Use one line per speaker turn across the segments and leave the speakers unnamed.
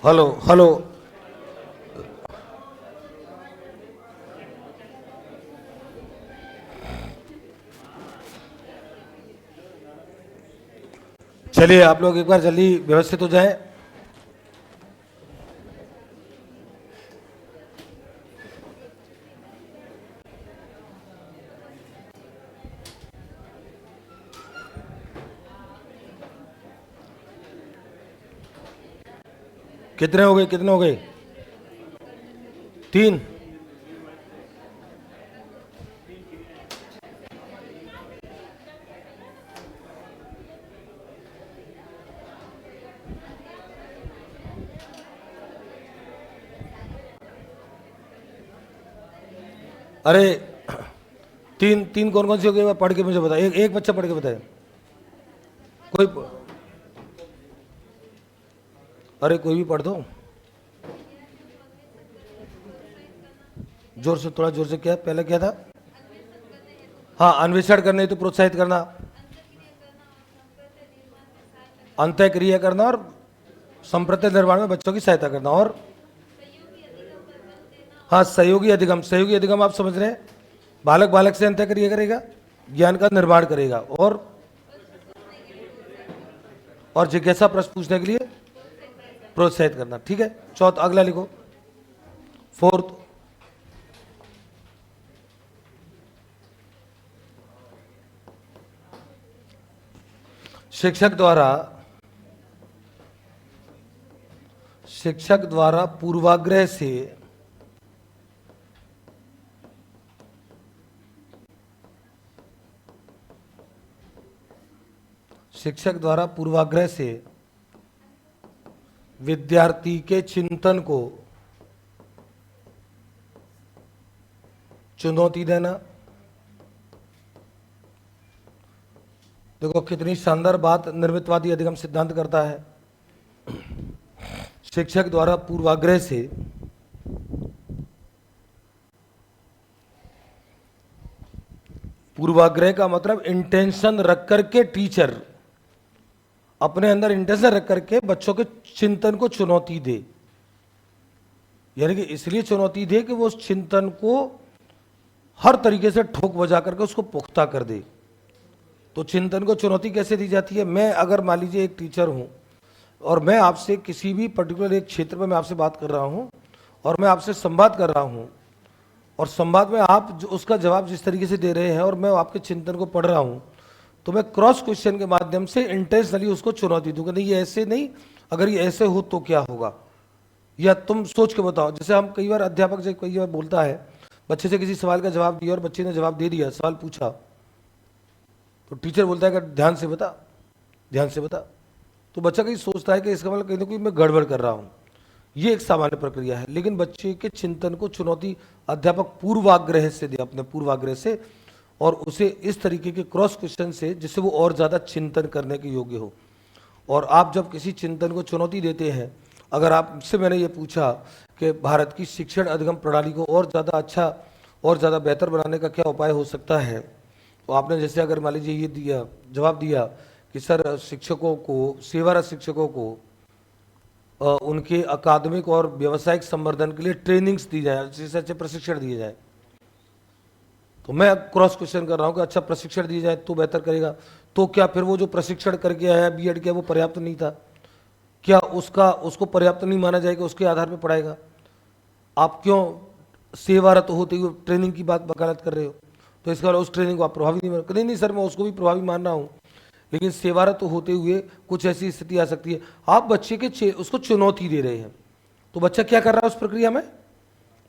Hello hello. चलिए आप लोग एक बार जल्दी व्यवस्थित हो जाए। कितने हो गए, कितने हो गए? 3। अरे तीन तीन कौन कौन सी हो गई? पढ़ के मुझे बताए, एक एक बच्चा पढ़ के बताए। कोई, अरे कोई भी पढ़ दो। जोर से, थोड़ा जोर से। क्या पहले क्या था? हाँ, अन्वेषण करने हेतु प्रोत्साहित करना, अंतःक्रिया करना और संप्रत्य निर्माण में बच्चों की सहायता करना। और हाँ, सहयोगी अधिगम। सहयोगी अधिगम आप समझ रहे हैं? बालक बालक से अंतःक्रिया करेगा, ज्ञान का निर्माण करेगा। और जिज्ञासा प्रश्न पूछने के लिए प्रोत्साहित करना। ठीक है, चौथा अगला लिखो। फोर्थ, शिक्षक द्वारा पूर्वाग्रह से विद्यार्थी के चिंतन को चुनौती देना। देखो कितनी शानदार बात निर्मितवादी अधिगम सिद्धांत करता है। शिक्षक द्वारा पूर्वाग्रह से पूर्वाग्रह का मतलब इंटेंशन रख करके टीचर अपने अंदर इंटेंशन रख करके बच्चों के चिंतन को चुनौती दे। यानी कि इसलिए चुनौती दे कि वो उस चिंतन को हर तरीके से ठोक बजा करके उसको पुख्ता कर दे। तो चिंतन को चुनौती कैसे दी जाती है? मैं अगर मान लीजिए एक टीचर हूं और मैं आपसे किसी भी पर्टिकुलर एक क्षेत्र में मैं आपसे बात कर रहा हूं और मैं आपसे संवाद कर रहा हूं और संवाद में आप जो उसका जवाब जिस तरीके से दे रहे हैं और मैं आपके चिंतन को पढ़ रहा हूं, तो मैं क्रॉस क्वेश्चन के माध्यम से इंटेंशनली उसको चुनौती दूंगा। नहीं, ये ऐसे नहीं, अगर ये ऐसे हो तो क्या होगा, या तुम सोच के बताओ। जैसे हम कई बार अध्यापक से कई बार बोलता है, बच्चे से किसी सवाल का जवाब दिया और बच्चे ने जवाब दे दिया, सवाल पूछा तो टीचर बोलता है कि ध्यान से बता, ध्यान से बता। तो बच्चा कहीं सोचता है कि इसका मतलब कहीं ना कहीं मैं गड़बड़ कर रहा हूं। ये एक सामान्य प्रक्रिया है। लेकिन बच्चे के चिंतन को चुनौती अध्यापक पूर्वाग्रह से दे, अपने पूर्वाग्रह से, और उसे इस तरीके के क्रॉस क्वेश्चन से जिससे वो और ज़्यादा चिंतन करने के योग्य हो। और आप जब किसी चिंतन को चुनौती देते हैं, अगर आपसे मैंने ये पूछा कि भारत की शिक्षण अधिगम प्रणाली को और ज़्यादा अच्छा और ज़्यादा बेहतर बनाने का क्या उपाय हो सकता है, तो आपने जैसे अगर मान लीजिए ये दिया, जवाब दिया कि सर शिक्षकों को, सेवारत शिक्षकों को उनके अकादमिक और व्यावसायिक संवर्धन के लिए ट्रेनिंग्स दी जाए, अच्छे से अच्छे प्रशिक्षण दिए जाए। तो मैं क्रॉस क्वेश्चन कर रहा हूँ कि अच्छा प्रशिक्षण दिए जाए तो बेहतर करेगा। तो क्या फिर वो जो प्रशिक्षण करके आया, बीएड किया, वो पर्याप्त नहीं था? क्या उसको पर्याप्त नहीं माना जाएगा, उसके आधार पर पढ़ाएगा? आप क्यों सेवारत होते हुए ट्रेनिंग की बात वकालत कर रहे हो? तो इसका उस ट्रेनिंग को आप प्रभावी नहीं मान? नहीं नहीं सर, मैं उसको भी प्रभावी मान रहा हूँ, लेकिन सेवारत होते हुए कुछ ऐसी स्थिति आ सकती है। आप बच्चे के उसको चुनौती दे रहे हैं, तो बच्चा क्या कर रहा है उस प्रक्रिया में?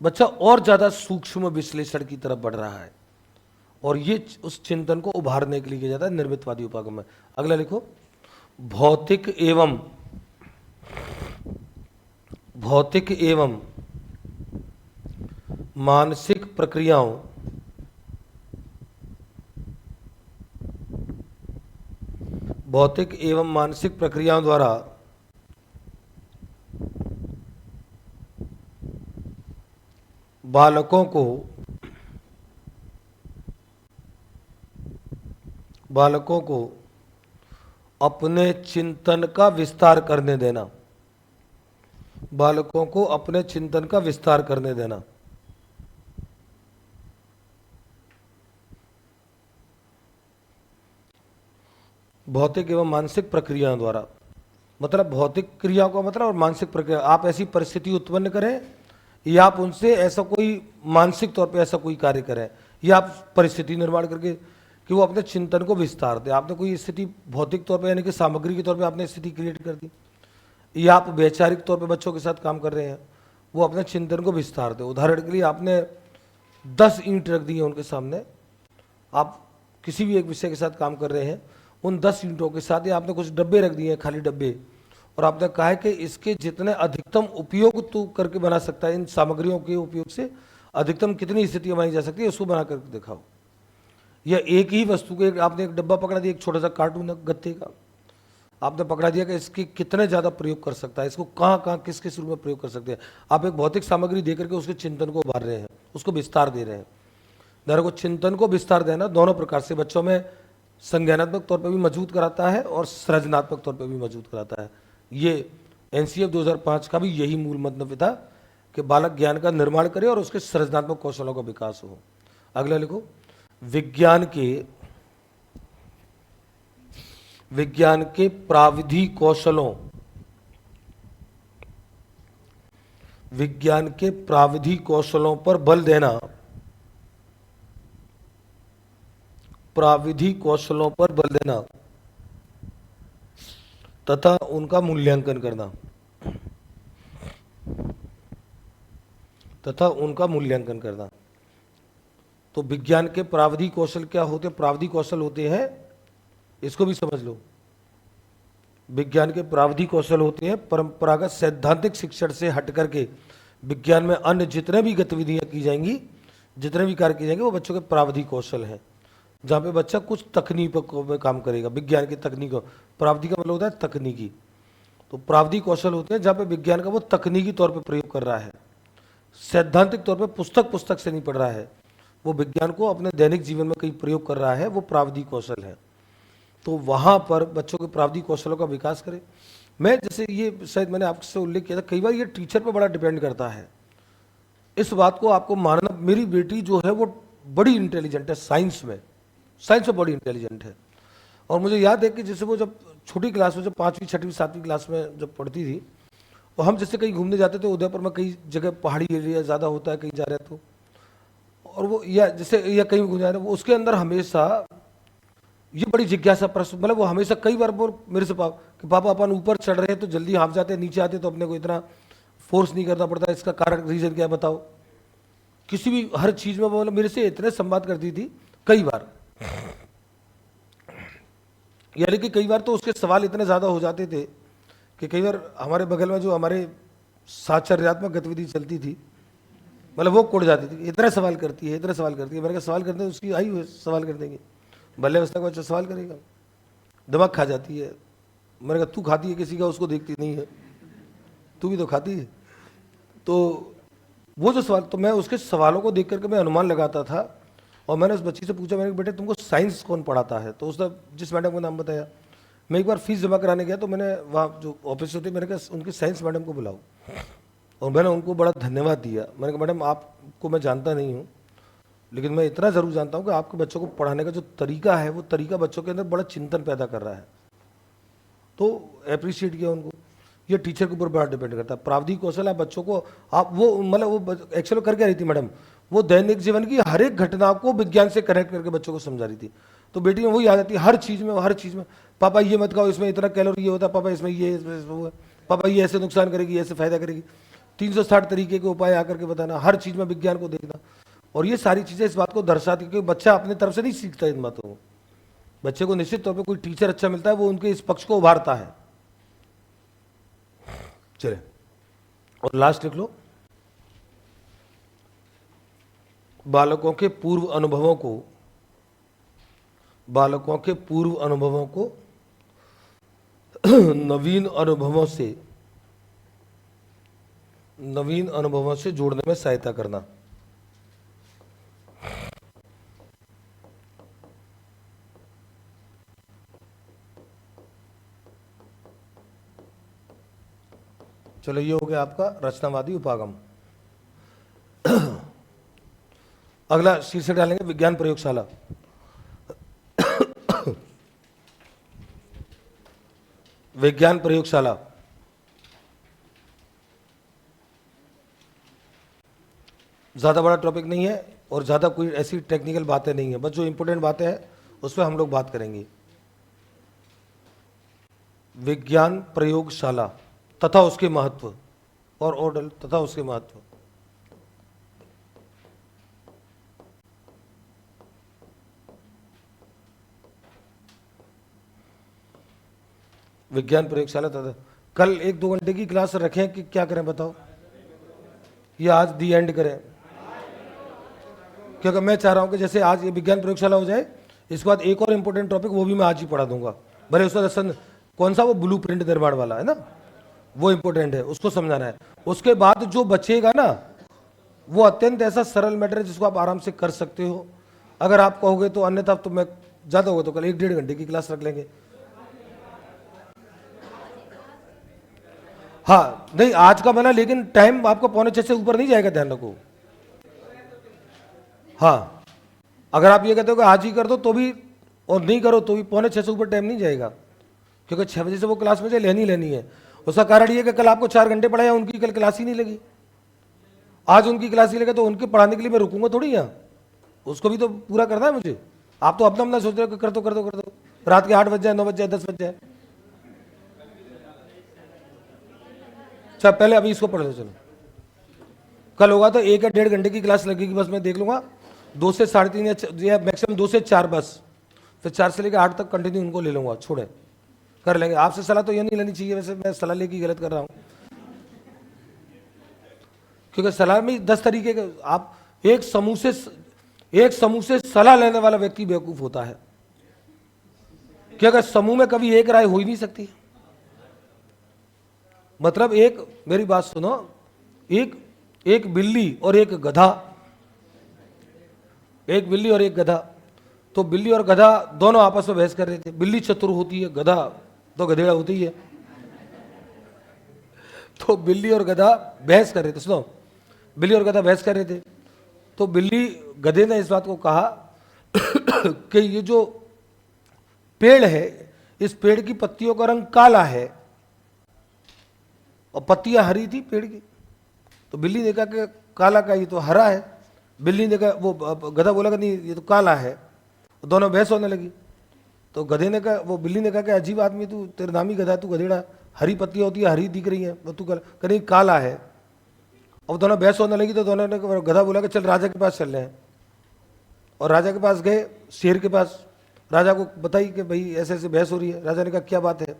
बच्चा और ज्यादा सूक्ष्म विश्लेषण की तरफ बढ़ रहा है, और ये उस चिंतन को उभारने के लिए किया जाता है निर्मितवादी उपागम में। अगला लिखो। भौतिक एवं मानसिक प्रक्रियाओं द्वारा बालकों को अपने चिंतन का विस्तार करने देना। बालकों को अपने चिंतन का विस्तार करने देना। भौतिक एवं मानसिक प्रक्रियाओं द्वारा, मतलब भौतिक क्रियाओं का मतलब और मानसिक प्रक्रिया, आप ऐसी परिस्थिति उत्पन्न करें या आप उनसे ऐसा कोई मानसिक तौर पे ऐसा कोई कार्य करें, या आप परिस्थिति निर्माण करके कि वो अपने चिंतन को विस्तार दे। आपने कोई स्थिति भौतिक तौर पे यानी कि सामग्री के तौर पे आपने स्थिति क्रिएट कर दी, या आप वैचारिक तौर पे बच्चों के साथ काम कर रहे हैं, वो अपने चिंतन को विस्तार दे। उदाहरण के लिए आपने 10 ईंट रख दी है उनके सामने, आप किसी भी एक विषय के साथ काम कर रहे हैं, उन 10 ईंटों के साथ ही आपने कुछ डब्बे रख दिए हैं, खाली डब्बे, और आपने कहा है कि इसके जितने अधिकतम उपयोग तू करके बना सकता है, इन सामग्रियों के उपयोग से अधिकतम कितनी स्थितियां बनाई जा सकती है, उसको बना करके दिखाओ। या एक ही वस्तु के आपने एक डब्बा पकड़ा दिया, एक छोटा सा कार्टून है गत्ते का, आपने पकड़ा दिया कि इसके कितने ज़्यादा प्रयोग कर सकता है, इसको कहाँ कहाँ किस किस रूप में प्रयोग कर सकते हैं। आप एक भौतिक सामग्री देकर के उसके चिंतन को उभार रहे हैं, उसको विस्तार दे रहे हैं। को चिंतन को विस्तार देना दोनों प्रकार से बच्चों में संज्ञानात्मक तौर पर भी मजबूत कराता है और सृजनात्मक तौर पर भी मजबूत कराता है। ये एनसीएफ 2005 का भी यही मूल मंतव्य था कि बालक ज्ञान का निर्माण करे और उसके सृजनात्मक कौशलों का विकास हो। अगला लिखो, विज्ञान के प्राविधिक कौशलों, विज्ञान के प्राविधिक कौशलों पर बल देना, प्राविधिक कौशलों पर बल देना तथा उनका मूल्यांकन करना, तो विज्ञान के प्राविधिक कौशल क्या होते हैं? प्राविधिक कौशल होते हैं, इसको भी समझ लो, विज्ञान के प्राविधिक कौशल होते हैं परंपरागत सैद्धांतिक शिक्षण से हट करके विज्ञान में अन्य जितने भी गतिविधियां की जाएंगी, जितने भी कार्य किए जाएंगे, वो बच्चों के प्राविधिक कौशल हैं, जहाँ पे बच्चा कुछ तकनीकों में काम करेगा। विज्ञान की तकनीकों, प्राविधिक का मतलब होता है तकनीकी, तो प्राविधिक कौशल होते हैं जहाँ पे विज्ञान का वो तकनीकी तौर पे प्रयोग कर रहा है, सैद्धांतिक तौर पे पुस्तक से नहीं पढ़ रहा है, वो विज्ञान को अपने दैनिक जीवन में कहीं प्रयोग कर रहा है, वो प्राविधिक कौशल है। तो वहाँ पर बच्चों के प्राविधिक कौशलों का विकास करें। मैं जैसे ये शायद मैंने आपसे उल्लेख किया था, कई बार ये टीचर पर बड़ा डिपेंड करता है, इस बात को आपको मानना। मेरी बेटी जो है वो बड़ी इंटेलिजेंट है, साइंस में बड़ी इंटेलिजेंट है, और मुझे याद है कि जैसे वो जब छोटी क्लास में, जब 5वीं 6वीं 7वीं क्लास में जब पढ़ती थी, और हम जैसे कहीं घूमने जाते थे उदयपुर में, कई जगह पहाड़ी एरिया ज़्यादा होता है, कहीं जा रहे तो, और वो या जैसे या कहीं घूम जा रहे, वो उसके अंदर हमेशा ये बड़ी जिज्ञासा प्रश्न, मतलब वो हमेशा कई बार वो मेरे से कि पापा अपन ऊपर चढ़ रहे हैं तो जल्दी हाँफ जाते हैं, नीचे आते तो अपने को इतना फोर्स नहीं करना पड़ता, इसका कारण रीजन क्या है बताओ। किसी भी हर चीज में मतलब मेरे से इतने संवाद करती थी कई बार, यानी कि कई बार तो उसके सवाल इतने ज़्यादा हो जाते थे कि कई बार हमारे बगल में जो हमारे साचर्यात्मक गतिविधि चलती थी, मतलब वो कुड़ जाती थी, इतना सवाल करती है, मैंने कहा सवाल करते हैं उसकी आई हुई सवाल कर देंगे, भले अवस्था का बच्चा सवाल करेगा, दिमाग खा जाती है। मैंने कहा तू खाती है किसी का, उसको देखती नहीं है, तू भी तो खाती है। तो वो जो सवाल, तो मैं उसके सवालों को देख करके मैं अनुमान लगाता था, और मैंने उस बच्ची से पूछा, मैंने कहा बेटे तुमको साइंस कौन पढ़ाता है? तो उसने जिस मैडम का नाम बताया, मैं एक बार फीस जमा कराने गया तो मैंने वहाँ जो ऑफिस होती, मैंने कहा उनकी साइंस मैडम को बुलाओ, और मैंने उनको बड़ा धन्यवाद दिया। मैंने कहा मैडम आपको मैं जानता नहीं हूँ, लेकिन मैं इतना ज़रूर जानता हूँ कि आपके बच्चों को पढ़ाने का जो तरीका है, वो तरीका बच्चों के अंदर बड़ा चिंतन पैदा कर रहा है। तो अप्रिशिएट किया उनको। ये टीचर के ऊपर बड़ा डिपेंड करता है। प्राविधिक कौशल आप बच्चों को, आप वो मतलब वो एक्चुअली कर क्या रही थी मैडम, वो दैनिक जीवन की हर एक घटना को विज्ञान से कनेक्ट करके बच्चों को समझा रही थी। तो बेटी में वही आ जाती है, हर चीज़ में पापा ये मत खाओ, इसमें इतना कैलोरी ये होता है, पापा इसमें ये, इसमें वो है, पापा ये ऐसे नुकसान करेगी, ऐसे फायदा करेगी, 360 तरीके के उपाय आकर के बताना, हर चीज़ में विज्ञान को देखना। और ये सारी चीज़ें इस बात को दर्शाती है कि बच्चा अपने तरफ से नहीं सीखता इन बातों को। बच्चे को निश्चित तौर पे कोई टीचर अच्छा मिलता है, वो उनके इस पक्ष को उभारता है। चले, और लास्ट लिख लो, बालकों के पूर्व अनुभवों को नवीन अनुभवों से जोड़ने में सहायता करना। चलो ये हो गया आपका रचनावादी उपागम। अगला शीर्षक डालेंगे विज्ञान प्रयोगशाला। विज्ञान प्रयोगशाला ज़्यादा बड़ा टॉपिक नहीं है और ज़्यादा कोई ऐसी टेक्निकल बातें नहीं है, बस जो इंपॉर्टेंट बातें हैं उस पर हम लोग बात करेंगे। विज्ञान प्रयोगशाला तथा उसके महत्व और तथा उसके महत्व। विज्ञान प्रयोगशाला तथा कल 1-2 घंटे की क्लास रखें कि क्या करें बताओ, या आज दी एंड करें? क्योंकि मैं चाह रहा हूं कि जैसे आज ये विज्ञान प्रयोगशाला हो जाए, इसके बाद एक और इंपॉर्टेंट टॉपिक वो भी मैं आज ही पढ़ा दूंगा। भले उसका लेसन कौन सा, वो ब्लू प्रिंट निर्माण वाला है ना, वो इंपॉर्टेंट है, उसको समझाना है। उसके बाद जो बचेगा ना वो अत्यंत ऐसा सरल मैटर है जिसको आप आराम से कर सकते हो अगर आप कहोगे तो, अन्यथा तो मैं ज़्यादा होगा तो कल 1-1.5 घंटे की क्लास रख लेंगे। हाँ नहीं आज का बना, लेकिन टाइम आपका 5:45 से ऊपर नहीं जाएगा, ध्यान रखो। हाँ अगर आप ये कहते हो कि आज ही कर दो तो भी, और नहीं करो तो भी 5:45 से ऊपर टाइम नहीं जाएगा, क्योंकि 6 बजे से वो क्लास मुझे लेनी है। उसका कारण ये कि कल आपको 4 घंटे पढ़ाया, उनकी कल क्लास ही नहीं लगी। आज उनकी क्लास ही लगे तो उनके पढ़ाने के लिए मैं रुकूंगा थोड़ी यहाँ, उसको भी तो पूरा करना है मुझे। आप तो अपना सोच रहे हो कि कर दो, रात के 8 बज जाए, 9 बज जाए, 10 बज जाए। अच्छा पहले अभी इसको पढ़ लो, चलो कल होगा तो 1 या 1.5 घंटे की क्लास लगेगी, बस मैं देख लूंगा 2 से 3.5 या मैक्सिमम 2 से 4 बस, फिर 4 से लेकर 8 तक कंटिन्यू उनको ले लूंगा, छोड़े कर लेंगे। आपसे सलाह तो ये नहीं लेनी चाहिए, वैसे मैं सलाह लेके गलत कर रहा हूँ, क्योंकि सलाह में 10 तरीके के, आप एक समूह से सलाह लेने वाला व्यक्ति बेवकूफ होता है, क्योंकि समूह में कभी एक राय हो ही नहीं सकती। मतलब एक, मेरी बात सुनो, एक बिल्ली और एक गधा, एक बिल्ली और एक गधा, तो बिल्ली और गधा दोनों आपस में बहस कर रहे थे। बिल्ली चतुर होती है, गधा तो गधेड़ा होती है। तो बिल्ली और गधा बहस कर रहे थे, सुनो, बिल्ली और गधा बहस कर रहे थे, तो बिल्ली गधे ने इस बात को कहा कि ये जो पेड़ है, इस पेड़ की पत्तियों का रंग काला है और पत्तियां हरी थी पेड़ की। तो बिल्ली ने कहा कि काला का, ये तो हरा है। बिल्ली ने कहा, वो गधा बोला कि नहीं ये तो काला है। दोनों बहस होने लगी। तो गधे ने कहा, वो बिल्ली ने कहा कि अजीब आदमी तू, तेरे नाम ही गधा, तू गधेड़ा, हरी पत्तियां होती है, हरी दिख रही है, तू कहीं काला है। अब दोनों बहस होने लगी तो दोनों ने, गधा बोला कि चल राजा के पास चल रहे हैं, और राजा के पास गए, शेर के पास। राजा को बताई कि भाई ऐसे ऐसे बहस हो रही है। राजा ने कहा क्या बात है?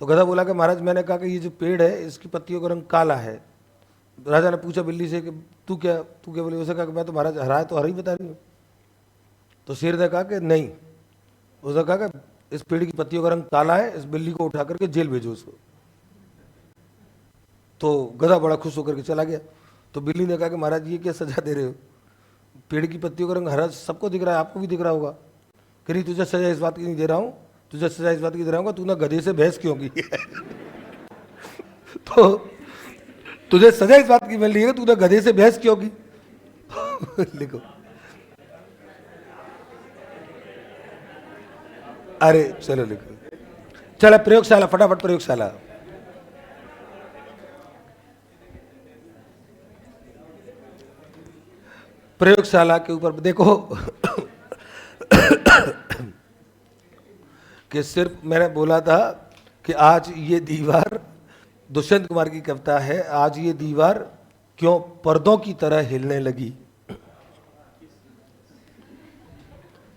तो गधा बोला कि महाराज मैंने कहा कि ये जो पेड़ है इसकी पत्तियों का रंग काला है। राजा ने पूछा बिल्ली से कि तू क्या बोली? उसे कहा कि मैं तो महाराज हरा है तो हरा ही बता रही हूँ। तो शेर ने कहा कि नहीं, उसने कहा कि इस पेड़ की पत्तियों का रंग काला है, इस बिल्ली को उठा करके जेल भेजो उसको। तो गधा बड़ा खुश होकर के चला गया। तो बिल्ली ने कहा कि महाराज ये क्या सजा दे रहे हो? पेड़ की पत्तियों का रंग हरा सबको दिख रहा है, आपको भी दिख रहा होगा। कि नहीं, तुझे सजा इस बात की नहीं दे रहा हूं, तुझे सजा इस बात की दे रहा हूँ, तूने गधे से बहस क्यों की? तो तुझे सजा इस बात की मिल रही है, तूने गधे से बहस क्यों की? लिखो, अरे चलो लिखो, चलो प्रयोगशाला, फटाफट प्रयोगशाला। प्रयोगशाला के ऊपर देखो कि सिर्फ मैंने बोला था कि आज ये दीवार, दुष्यंत कुमार की कविता है, आज ये दीवार क्यों पर्दों की तरह हिलने लगी।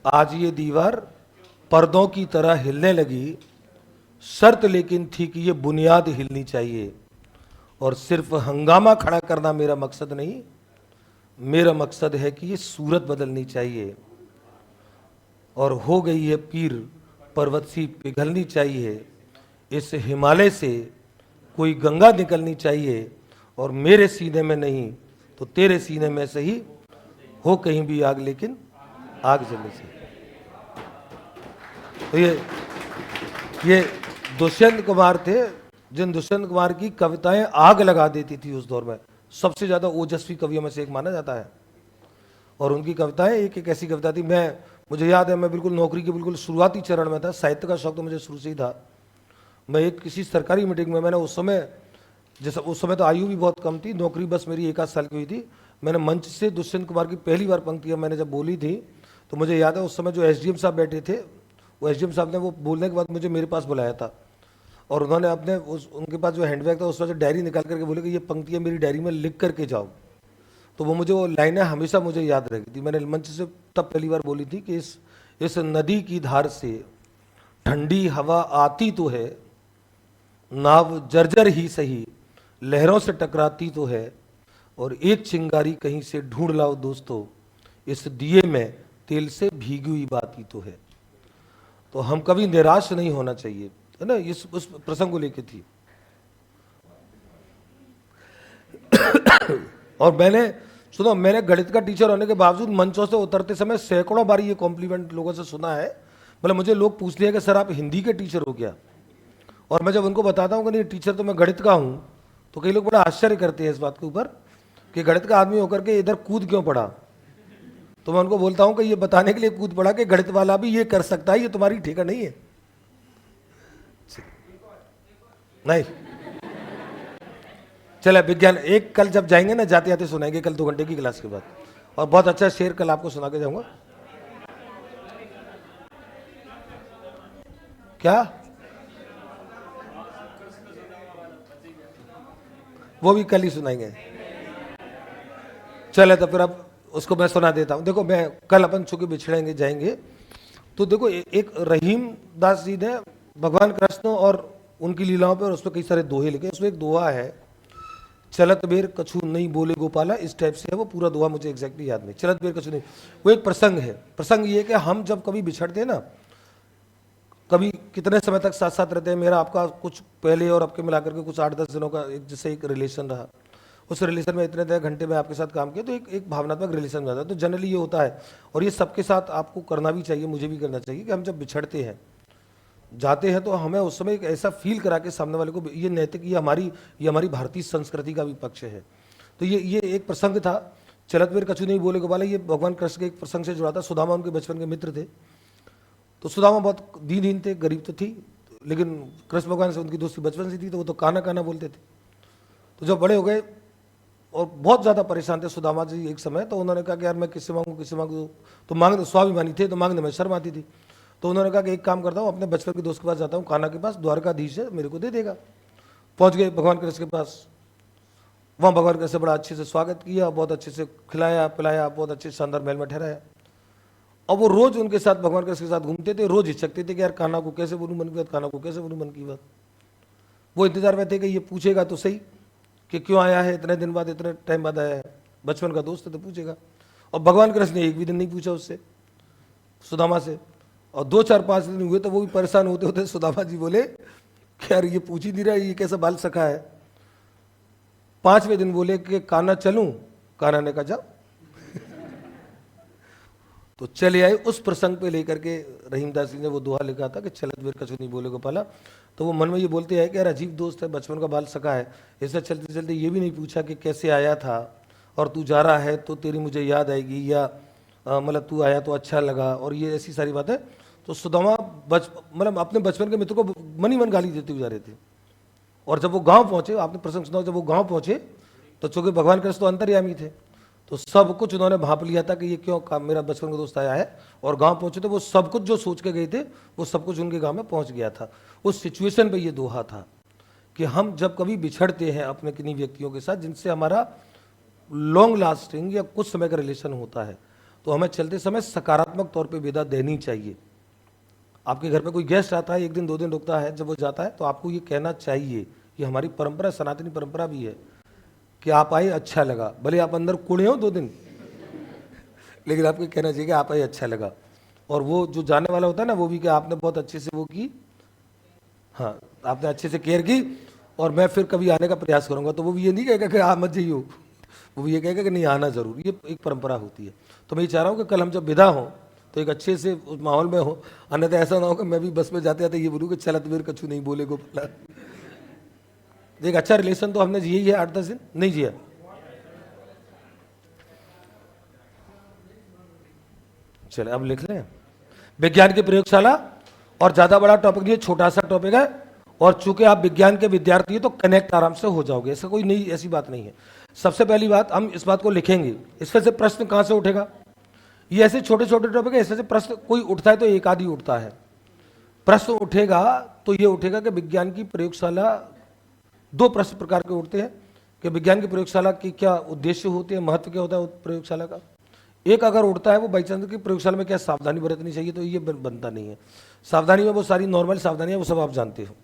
आज ये दीवार पर्दों की तरह हिलने लगी, शर्त लेकिन थी कि ये बुनियाद हिलनी चाहिए। और सिर्फ हंगामा खड़ा करना मेरा मकसद नहीं, मेरा मकसद है कि ये सूरत बदलनी चाहिए। और हो गई है पीर पर्वत सी पिघलनी चाहिए, इस हिमालय से कोई गंगा निकलनी चाहिए। और मेरे सीने में नहीं तो तेरे सीने में से ही हो कहीं भी आग, लेकिन आग जलने से। तो ये दुष्यंत कुमार थे, जिन दुष्यंत कुमार की कविताएं आग लगा देती थी उस दौर में, सबसे ज्यादा ओजस्वी कवियों में से एक माना जाता है। और उनकी कविताएं एक एक ऐसी कविता थी, मुझे याद है, मैं बिल्कुल नौकरी के बिल्कुल शुरुआती चरण में था, साहित्य का शौक तो मुझे शुरू से ही था। मैं एक किसी सरकारी मीटिंग में, मैंने उस समय, जैसे उस समय तो आयु भी बहुत कम थी, नौकरी बस मेरी 1 आध साल की हुई थी, मैंने मंच से दुष्यंत कुमार की पहली बार पंक्तियां मैंने जब बोली थी, तो मुझे याद है उस समय जो एसडीएम साहब बैठे थे, वो एसडीएम साहब ने वो बोलने के बाद मुझे मेरे पास बुलाया था, और उन्होंने अपने उनके पास जो हैंडबैग था उसमें से डायरी निकाल करके बोले कि ये पंक्तियां मेरी डायरी में लिख करके जाओ। तो वो मुझे, वो लाइनें हमेशा मुझे याद रहेगी थी। मैंने मंच से तब पहली बार बोली थी कि इस नदी की धार से ठंडी हवा आती तो है, नाव जर्जर ही सही लहरों से टकराती तो है, और एक चिंगारी कहीं से ढूंढ लाओ दोस्तों, इस दिए में तेल से भीगी हुई बाती तो है। तो हम कभी निराश नहीं होना चाहिए, है ना, इस उस प्रसंग को लेके थी। और मैंने सुनो, मैंने गणित का टीचर होने के बावजूद मंचों से उतरते समय सैकड़ों बार ये कॉम्प्लीमेंट लोगों से सुना है। मतलब मुझे लोग पूछते हैं कि सर आप हिंदी के टीचर हो क्या, और मैं जब उनको बताता हूँ कि नहीं टीचर तो मैं गणित का हूँ, तो कई लोग बड़ा आश्चर्य करते हैं इस बात के ऊपर कि गणित का आदमी होकर के इधर कूद क्यों पड़ा। तो मैं उनको बोलता हूँ कि ये बताने के लिए कूद पड़ा कि गणित वाला भी ये कर सकता है, ये तुम्हारी ठेका नहीं है। नहीं, चले विज्ञान एक कल जब जाएंगे ना, जाते जाते सुनाएंगे कल 2 घंटे की क्लास के बाद, और बहुत अच्छा शेर कल आपको सुना के जाऊंगा। क्या वो भी कल ही सुनाएंगे। चले तो फिर अब उसको मैं सुना देता हूं। देखो, मैं कल अपन चूंकि बिछड़ेंगे जाएंगे, तो देखो एक रहीम दास जी ने भगवान कृष्ण और उनकी लीलाओं पर, उसमें कई सारे दोहे लिखे। उसमें एक दोहा है, चलत बेर कछु नहीं बोले गोपाला, इस टाइप से है वो पूरा दोहा, मुझे एग्जैक्टली याद नहीं। चलत बेर कछु नहीं, वो एक प्रसंग है। प्रसंग ये कि हम जब कभी बिछड़ते हैं ना, कभी कितने समय तक साथ साथ रहते हैं, मेरा आपका कुछ पहले और अब के मिलाकर के कुछ 8-10 दिनों का एक जैसे एक रिलेशन रहा, उस रिलेशन में इतने घंटे में आपके साथ काम किया, तो एक भावनात्मक रिलेशन जाता है। तो जनरली ये होता है, और ये सबके साथ आपको करना भी चाहिए, मुझे भी करना चाहिए, कि हम जब बिछड़ते हैं, जाते हैं, तो हमें उस समय एक ऐसा फील करा के सामने वाले को, ये नैतिक, ये हमारी भारतीय संस्कृति का भी पक्ष है। तो ये एक प्रसंग था, चलत बेर कछु नहीं बोले गोपाला, ये भगवान कृष्ण के एक प्रसंग से जुड़ा था। सुदामा उनके बचपन के मित्र थे। तो सुदामा बहुत दीनहीन थे, गरीब तो थी, लेकिन कृष्ण भगवान से उनकी दोस्ती बचपन से थी, तो वो तो काना काना बोलते थे। तो जब बड़े हो गए और बहुत ज़्यादा परेशान थे सुदामा जी एक समय, तो उन्होंने कहा कि यार मैं किससे मांगू, तो मांगने स्वाभिमानी थे, तो मांगने में शर्म आती थी। तो उन्होंने कहा कि एक काम करता हूँ, अपने बचपन के दोस्त के पास जाता हूँ, काना के पास, द्वारकाधीश है, मेरे को दे देगा। पहुँच गए भगवान कृष्ण के पास, वहाँ भगवान कृष्ण से बड़ा अच्छे से स्वागत किया, बहुत अच्छे से खिलाया पिलाया, बहुत अच्छे शानदार महल में ठहराया। और वो रोज उनके साथ, भगवान कृष्ण के साथ घूमते थे, रोज हिचकते थे कि यार कान्हा को कैसे बोलूं मन की बात, कान्हा को कैसे बोलूं मन की बात। वो इंतजार में थे कि ये पूछेगा तो सही कि क्यों आया है, इतने दिन बाद, इतने टाइम बाद आया है, बचपन का दोस्त है तो पूछेगा। और भगवान कृष्ण ने एक भी दिन नहीं पूछा उससे, सुदामा से। और 2-4-5 दिन हुए तो वो भी परेशान होते होते सुदामा जी बोले कि यार ये पूछ ही नहीं रहा, ये कैसा बाल सखा है। 5वें दिन बोले कि कान्हा चलूं, कान्हा ने कहा जाओ। तो चले आए। उस प्रसंग पे लेकर के रहीमदास जी ने वो दोहा लिखा था कि चलत बेर कछु नहीं बोले गोपाला। तो वो मन में ये बोलते हैं कि यार अजीब दोस्त है, बचपन का बाल सका है, ऐसा चलते चलते ये भी नहीं पूछा कि कैसे आया था, और तू जा रहा है तो तेरी मुझे याद आएगी, या मतलब तू आया तो अच्छा लगा, और ये ऐसी सारी बातें। तो सुदामा मतलब अपने बचपन के मित्र को मन ही मन गाली देते हुए जा रहे थे। और जब वो गाँव पहुँचे, आपने प्रसंग सुना, जब वो गाँव पहुँचे तो चूंकि भगवान कृष्ण तो अंतर्यामी थे, तो सब कुछ उन्होंने भाप लिया था कि ये क्यों मेरा बचपन का दोस्त आया है। और गांव पहुंचे तो वो सब कुछ जो सोच के गए थे, वो सब कुछ उनके गांव में पहुंच गया था। उस सिचुएशन पे ये दोहा था कि हम जब कभी बिछड़ते हैं अपने किन्हीं व्यक्तियों के साथ जिनसे हमारा लॉन्ग लास्टिंग या कुछ समय का रिलेशन होता है, तो हमें चलते समय सकारात्मक तौर पर विदा देनी चाहिए। आपके घर पे कोई गेस्ट आता है, 1 दिन 2 दिन रुकता है, जब वो जाता है तो आपको ये कहना चाहिए, ये हमारी परंपरा, सनातनी परंपरा भी है कि आप आए अच्छा लगा। भले आप अंदर कूड़े हो 2 दिन, लेकिन आपको कहना चाहिए कि आप आए अच्छा लगा। और वो जो जाने वाला होता है ना, वो भी कि आपने बहुत अच्छे से वो की, हाँ आपने अच्छे से केयर की, और मैं फिर कभी आने का प्रयास करूंगा। तो वो भी ये नहीं कहेगा कि आप मत जाइए, वो भी ये कहेगा कि नहीं आना जरूर। ये एक परंपरा होती है। तो मैं ये चाह रहा हूँ कि कल हम जब विदा हों तो एक अच्छे से उस माहौल में हो, अन्यथा ऐसा ना हो कि मैं भी बस में जाते जाते ये बोलूँ कि चलत बेर कछु नहीं बोले गोपाला। एक अच्छा रिलेशन तो हमने जिया ही है 8-10 दिन, नहीं जिया? चले अब लिख लें, विज्ञान की प्रयोगशाला। और ज्यादा बड़ा टॉपिक नहीं है, छोटा सा टॉपिक है, और चूंकि आप विज्ञान के विद्यार्थी हैं तो कनेक्ट आराम से हो जाओगे, ऐसा कोई नहीं, ऐसी बात नहीं है। सबसे पहली बात, हम इस बात को लिखेंगे, इसमें से प्रश्न कहां से उठेगा? ये ऐसे छोटे छोटे टॉपिक है, इसमें से प्रश्न कोई उठता है तो एक आदि उठता है। प्रश्न उठेगा तो ये उठेगा कि विज्ञान की प्रयोगशाला, दो प्रश्न प्रकार के उठते हैं कि विज्ञान की प्रयोगशाला की क्या उद्देश्य होते हैं, महत्व क्या होता है प्रयोगशाला का। एक अगर उठता है वो बाई चांस की प्रयोगशाला में क्या सावधानी बरतनी चाहिए, तो ये बनता नहीं है। सावधानी में वो सारी नॉर्मल सावधानियां वो सब आप जानते हो।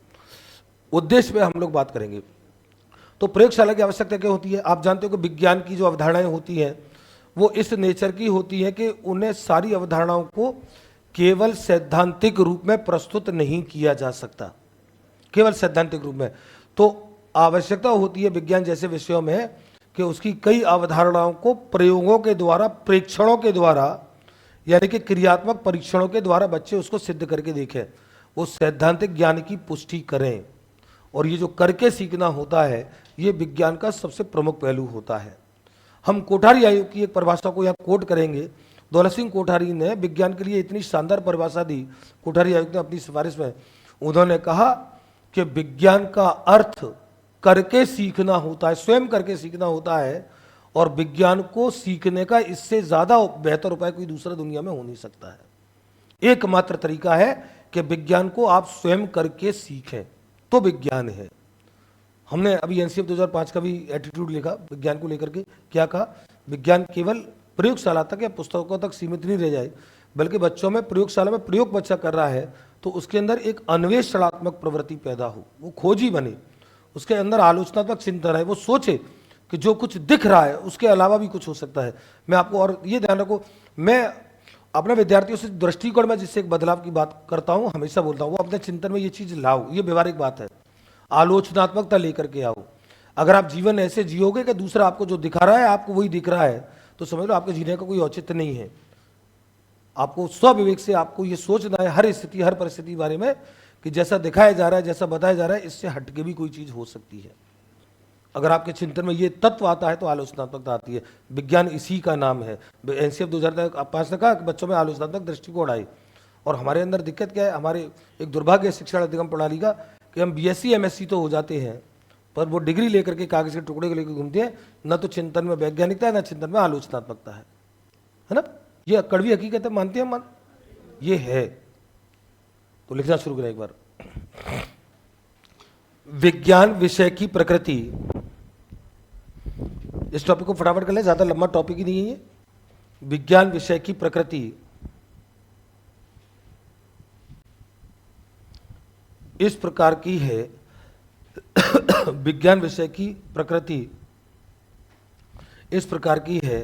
उद्देश्य पे हम लोग बात करेंगे। तो प्रयोगशाला की आवश्यकता क्या होती है? आप जानते हो कि विज्ञान की जो अवधारणाएं होती हैं वो इस नेचर की होती है कि उन्हें सारी अवधारणाओं को केवल सैद्धांतिक रूप में प्रस्तुत नहीं किया जा सकता, केवल सैद्धांतिक रूप में। तो आवश्यकता होती है विज्ञान जैसे विषयों में कि उसकी कई अवधारणाओं को प्रयोगों के द्वारा, प्रेक्षणों के द्वारा, यानी कि क्रियात्मक परीक्षणों के द्वारा बच्चे उसको सिद्ध करके देखें, वो सैद्धांतिक ज्ञान की पुष्टि करें। और ये जो करके सीखना होता है ये विज्ञान का सबसे प्रमुख पहलू होता है। हम कोठारी आयोग की एक परिभाषा को यहाँ कोट करेंगे। दौलत सिंह कोठारी ने विज्ञान के लिए इतनी शानदार परिभाषा दी, कोठारी आयोग ने अपनी सिफारिश में। उन्होंने कहा कि विज्ञान का अर्थ करके सीखना होता है, स्वयं करके सीखना होता है, और विज्ञान को सीखने का इससे ज्यादा बेहतर उपाय कोई दूसरा दुनिया में हो नहीं सकता है। एकमात्र तरीका है कि विज्ञान को आप स्वयं करके सीखें, तो विज्ञान है। हमने अभी एनसीएफ 2005 का भी एटीट्यूड लिखा विज्ञान को लेकर के। क्या कहा? विज्ञान केवल प्रयोगशाला तक या पुस्तकों तक सीमित नहीं रह जाए, बल्कि बच्चों में प्रयोगशाला में प्रयोग बच्चा कर रहा है तो उसके अंदर एक अन्वेषणात्मक प्रवृत्ति पैदा हो, वो खोजी बने, उसके अंदर आलोचनात्मक चिंतन है, वो सोचे कि जो कुछ दिख रहा है उसके अलावा भी कुछ हो सकता है। मैं आपको और ये ध्यान रखो, मैं अपने विद्यार्थियों से दृष्टिकोण में जिससे एक बदलाव की बात करता हूं, हमेशा बोलता हूं वो अपने चिंतन में ये चीज लाओ, ये व्यवहारिक बात है। आलोचनात्मकता लेकर के आओ। अगर आप जीवन ऐसे जियोगे कि दूसरा आपको जो दिखा रहा है आपको वही दिख रहा है, तो समझ लो आपके जीने का कोई औचित्य नहीं है। आपको स्वविवेक से आपको ये सोचना है हर स्थिति, हर परिस्थिति के बारे में कि जैसा दिखाया जा रहा है, जैसा बताया जा रहा है, इससे हटके भी कोई चीज हो सकती है। अगर आपके चिंतन में ये तत्व आता है तो आलोचनात्मकता आती है। विज्ञान इसी का नाम है। एनसीएफ 2005 ने कहा कि बच्चों में आलोचनात्मक दृष्टिकोण आए। और हमारे अंदर दिक्कत क्या है? हमारे एक दुर्भाग्य शिक्षण अधिगम प्रणाली का कि हम बीएससी एमएससी तो हो जाते हैं, पर वो डिग्री लेकर के कागज के टुकड़े को लेकर घूमते हैं। न तो चिंतन में वैज्ञानिकता है, न चिंतन में आलोचनात्मकता है ना? ये कड़वी हकीकत है, मानते हैं मन, ये है। तो लिखना शुरू करें एक बार। विज्ञान विषय की प्रकृति, इस टॉपिक को फटाफट कर ले, ज्यादा लंबा टॉपिक ही नहीं है ये। विज्ञान विषय की प्रकृति इस प्रकार की है विज्ञान विषय की प्रकृति इस प्रकार की है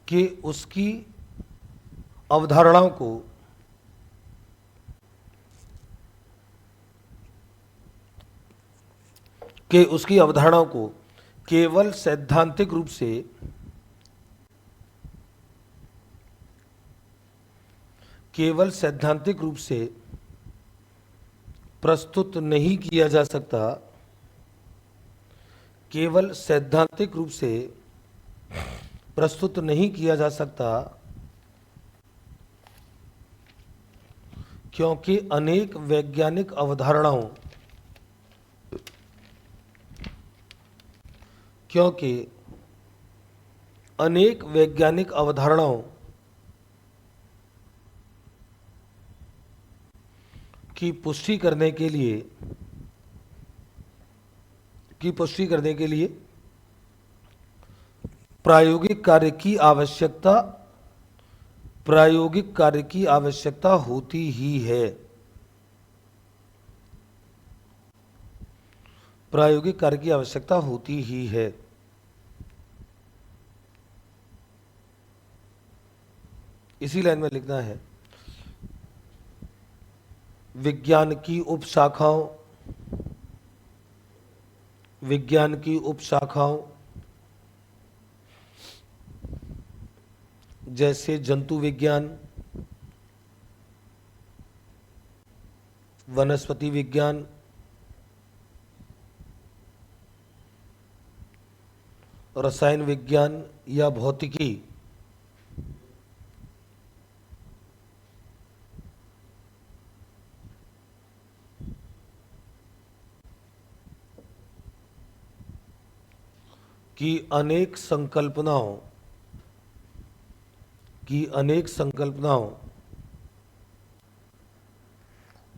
कि उसकी अवधारणाओं को केवल सैद्धांतिक रूप से प्रस्तुत नहीं किया जा सकता, केवल सैद्धांतिक रूप से प्रस्तुत नहीं किया जा सकता, क्योंकि अनेक वैज्ञानिक अवधारणाओं की पुष्टि करने के लिए प्रायोगिक कार्य की आवश्यकता होती ही है। प्रायोगिक कार्य की आवश्यकता होती ही है। इसी लाइन में लिखना है, विज्ञान की उपशाखाओं जैसे जंतु विज्ञान, वनस्पति विज्ञान, रसायन विज्ञान या भौतिकी, की अनेक संकल्पनाओं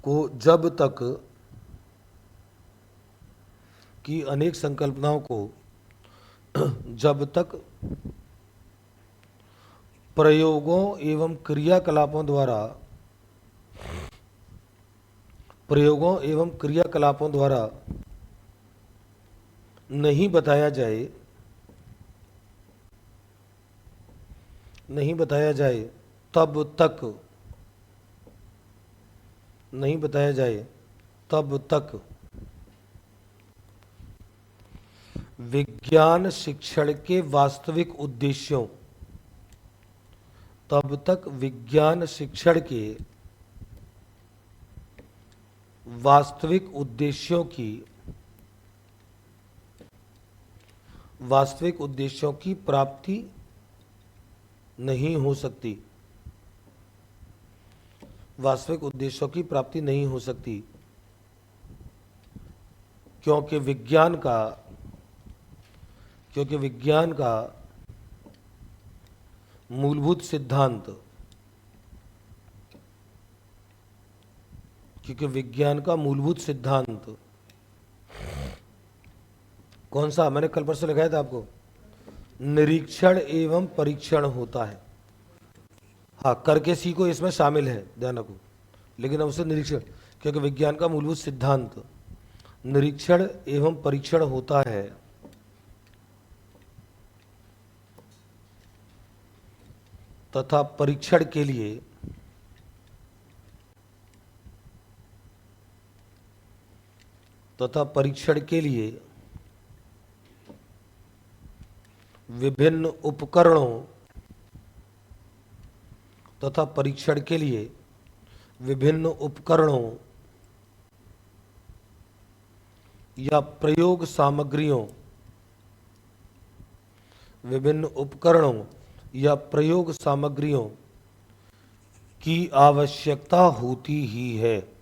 को जब तक प्रयोगों एवं क्रियाकलापों द्वारा नहीं बताया जाए तब तक विज्ञान शिक्षण के वास्तविक उद्देश्यों की प्राप्ति नहीं हो सकती, क्योंकि विज्ञान का मूलभूत सिद्धांत कौन सा, मैंने कल परसों लिखाया था आपको, निरीक्षण एवं परीक्षण होता है। हाँ, करके सीखो इसमें शामिल है, ध्यान रखो, लेकिन अब उसे निरीक्षण, क्योंकि विज्ञान का मूलभूत सिद्धांत निरीक्षण एवं परीक्षण होता है तथा परीक्षण के लिए विभिन्न उपकरणों या प्रयोग सामग्रियों की आवश्यकता होती ही है।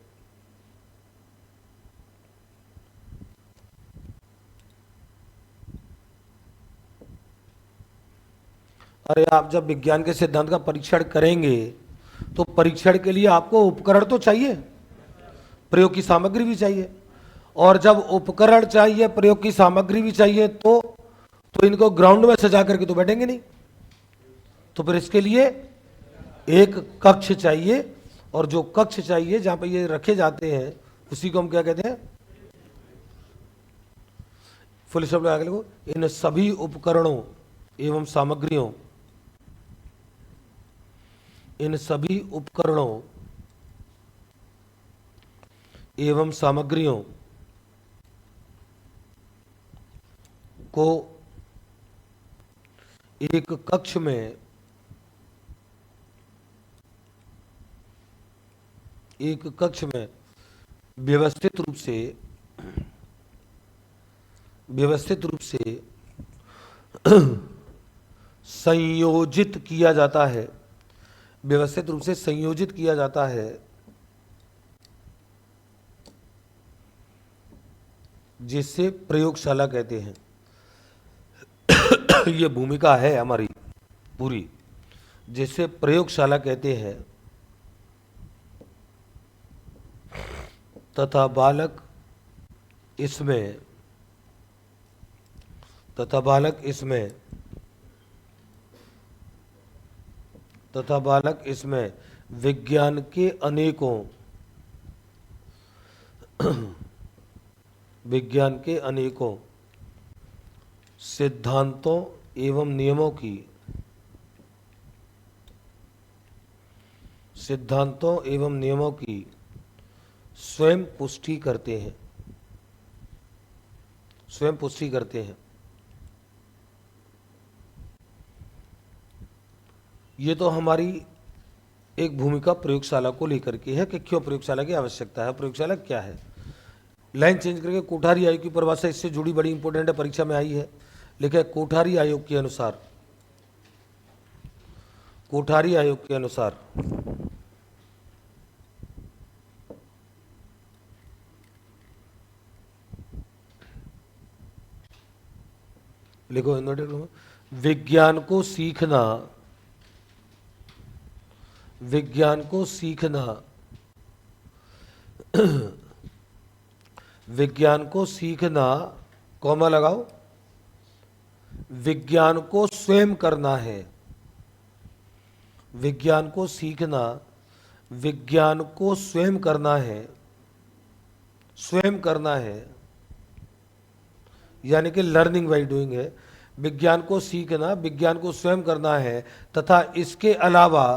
अरे आप जब विज्ञान के सिद्धांत का परीक्षण करेंगे तो परीक्षण के लिए आपको उपकरण तो चाहिए, प्रयोग की सामग्री भी चाहिए, और जब उपकरण चाहिए, प्रयोग की सामग्री भी चाहिए, तो इनको ग्राउंड में सजा करके तो बैठेंगे नहीं, तो फिर इसके लिए एक कक्ष चाहिए, और जो कक्ष चाहिए जहां पर ये रखे जाते हैं उसी को हम क्या कहते हैं, फुल स्टॉप लगा के लिखो, इन सभी उपकरणों एवं सामग्रियों को एक कक्ष में व्यवस्थित रूप से संयोजित किया जाता है, जिसे प्रयोगशाला कहते हैं। ये भूमिका है हमारी पूरी, जिसे प्रयोगशाला कहते हैं, तथा बालक इसमें विज्ञान के अनेकों सिद्धांतों एवं नियमों की स्वयं पुष्टि करते हैं। ये तो हमारी एक भूमिका प्रयोगशाला को लेकर के है कि क्यों प्रयोगशाला की आवश्यकता है, प्रयोगशाला क्या है। लाइन चेंज करके कोठारी आयोग की परिभाषा इससे जुड़ी बड़ी इंपॉर्टेंट है, परीक्षा में आई है। लिखा है कोठारी आयोग के अनुसार, कोठारी आयोग के अनुसार लिखो इन्वर्टेड में, विज्ञान को सीखना, विज्ञान को सीखना, विज्ञान को सीखना, कॉमा लगाओ, विज्ञान को स्वयं करना है। विज्ञान को सीखना, विज्ञान को स्वयं करना है, स्वयं करना है, यानी कि लर्निंग बाय डूइंग है। विज्ञान को सीखना, विज्ञान को स्वयं करना है, तथा इसके अलावा,